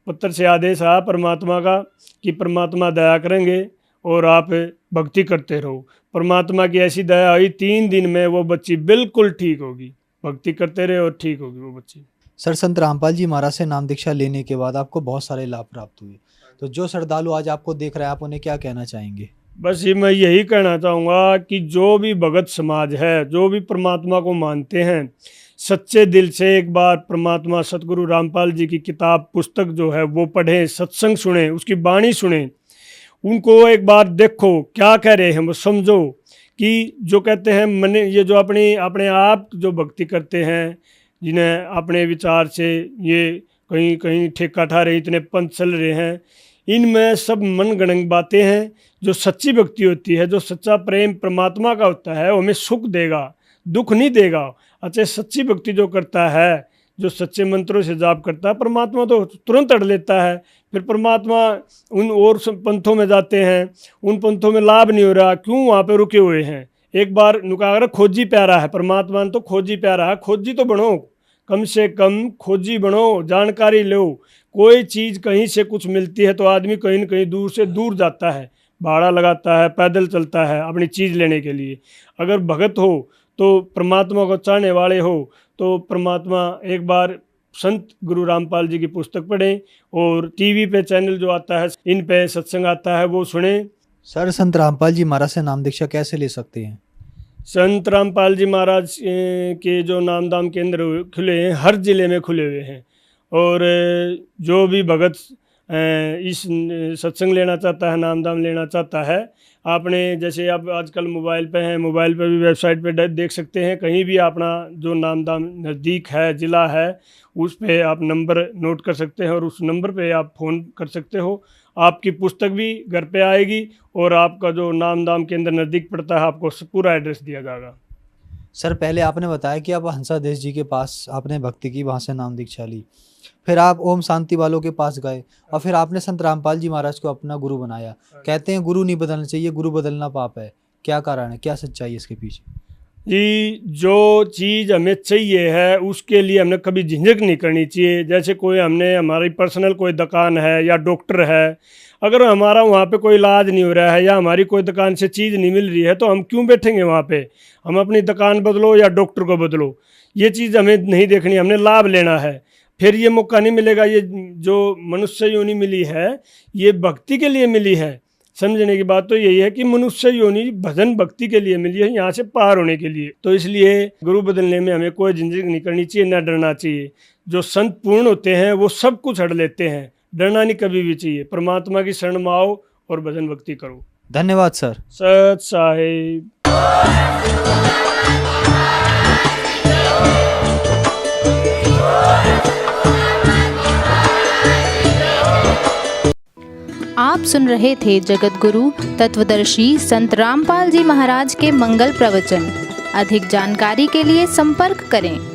पत्र से आदेश आया परमात्मा का कि परमात्मा दया करेंगे और आप भक्ति करते रहो। परमात्मा की ऐसी दया हुई, 3 दिन में वो बच्ची बिल्कुल ठीक होगी। भक्ति करते रहे और ठीक होगी वो बच्ची। सर, संत रामपाल जी महाराज से नाम दीक्षा लेने के बाद आपको बहुत सारे लाभ प्राप्त हुए, तो जो श्रद्धालु आज आपको देख रहे हैं, आप उन्हें क्या कहना चाहेंगे? बस ये मैं यही कहना चाहूँगा कि जो भी भगत समाज है, जो भी परमात्मा को मानते हैं, सच्चे दिल से एक बार परमात्मा सतगुरु रामपाल जी की किताब पुस्तक जो है वो पढ़ें, सत्संग सुने, उसकी वाणी सुने, उनको एक बार देखो क्या कह रहे हैं वो समझो। कि जो कहते हैं मन, ये जो अपने आप जो भक्ति करते हैं, जिन्हें अपने विचार से ये कहीं कहीं ठेका ठा रहे, इतने पंथ चल रहे हैं, इनमें सब मन गणंग बातें हैं। जो सच्ची भक्ति होती है, जो सच्चा प्रेम परमात्मा का होता है, वो हमें सुख देगा, दुख नहीं देगा। अच्छा, सच्ची भक्ति जो करता है, जो सच्चे मंत्रों से जाप करता है, परमात्मा तो तुरंत अड़ लेता है। फिर परमात्मा उन और पंथों में जाते हैं, उन पंथों में लाभ नहीं हो रहा, क्यों वहाँ पे रुके हुए हैं? एक बार नुका खोजी प्यारा है, परमात्मा तो खोजी प्यारा है। खोजी तो बनो, कम से कम खोजी बनो, जानकारी लो। कोई चीज़ कहीं से कुछ मिलती है तो आदमी कहीं न कहीं दूर से दूर जाता है, भाड़ा लगाता है, पैदल चलता है अपनी चीज़ लेने के लिए। अगर भगत हो तो परमात्मा को चाहने वाले हो तो परमात्मा एक बार संत गुरु रामपाल जी की पुस्तक पढ़ें, और TV पे चैनल जो आता है, इन पे सत्संग आता है, वो सुने। सर, संत रामपाल जी महाराज से नाम दीक्षा कैसे ले सकते हैं? संत रामपाल जी महाराज के जो नाम दाम केंद्र खुले हैं, हर ज़िले में खुले हुए हैं। और जो भी भगत इस सत्संग लेना चाहता है, नाम दाम लेना चाहता है, आपने जैसे आप आजकल मोबाइल पे हैं, मोबाइल पे भी वेबसाइट पे देख सकते हैं। कहीं भी अपना जो नाम दाम नज़दीक है, ज़िला है, उस पे आप नंबर नोट कर सकते हैं और उस नंबर पे आप फ़ोन कर सकते हो। आपकी पुस्तक भी घर पे आएगी और आपका जो नाम दाम केंद्र नज़दीक पड़ता है, आपको पूरा एड्रेस दिया जाएगा। सर, पहले आपने बताया कि आप हंसादेश जी के पास आपने भक्ति की, वहाँ से नाम दीक्षा ली, फिर आप ओम शांति वालों के पास गए और फिर आपने संत रामपाल जी महाराज को अपना गुरु बनाया। कहते हैं गुरु नहीं बदलना चाहिए, गुरु बदलना पाप है। क्या कारण है, क्या सच्चाई है इसके पीछे? जी, जो चीज़ हमें चाहिए है उसके लिए हमने कभी झिझक नहीं करनी चाहिए। जैसे कोई हमने हमारी पर्सनल कोई दुकान है या डॉक्टर है, अगर हमारा वहाँ पे कोई इलाज नहीं हो रहा है या हमारी कोई दुकान से चीज़ नहीं मिल रही है तो हम क्यों बैठेंगे वहाँ पे? हम अपनी दुकान बदलो या डॉक्टर को बदलो, ये चीज़ हमें नहीं देखनी, हमने लाभ लेना है। फिर ये मौका नहीं मिलेगा। ये जो मनुष्य योनि मिली है, ये भक्ति के लिए मिली है। समझने की बात तो यही है कि मनुष्य योनि भजन भक्ति के लिए मिली है, यहाँ से पार होने के लिए। तो इसलिए गुरु बदलने में हमें कोई झिझक नहीं करनी चाहिए, न डरना चाहिए। जो संत पूर्ण होते हैं वो सब कुछ हड़ लेते हैं, डरना नहीं कभी भी चाहिए। परमात्मा की शरण में आओ और भजन भक्ति करो। धन्यवाद सर। सत साहिब। आप सुन रहे थे जगत गुरु तत्वदर्शी संत रामपाल जी महाराज के मंगल प्रवचन। अधिक जानकारी के लिए संपर्क करें।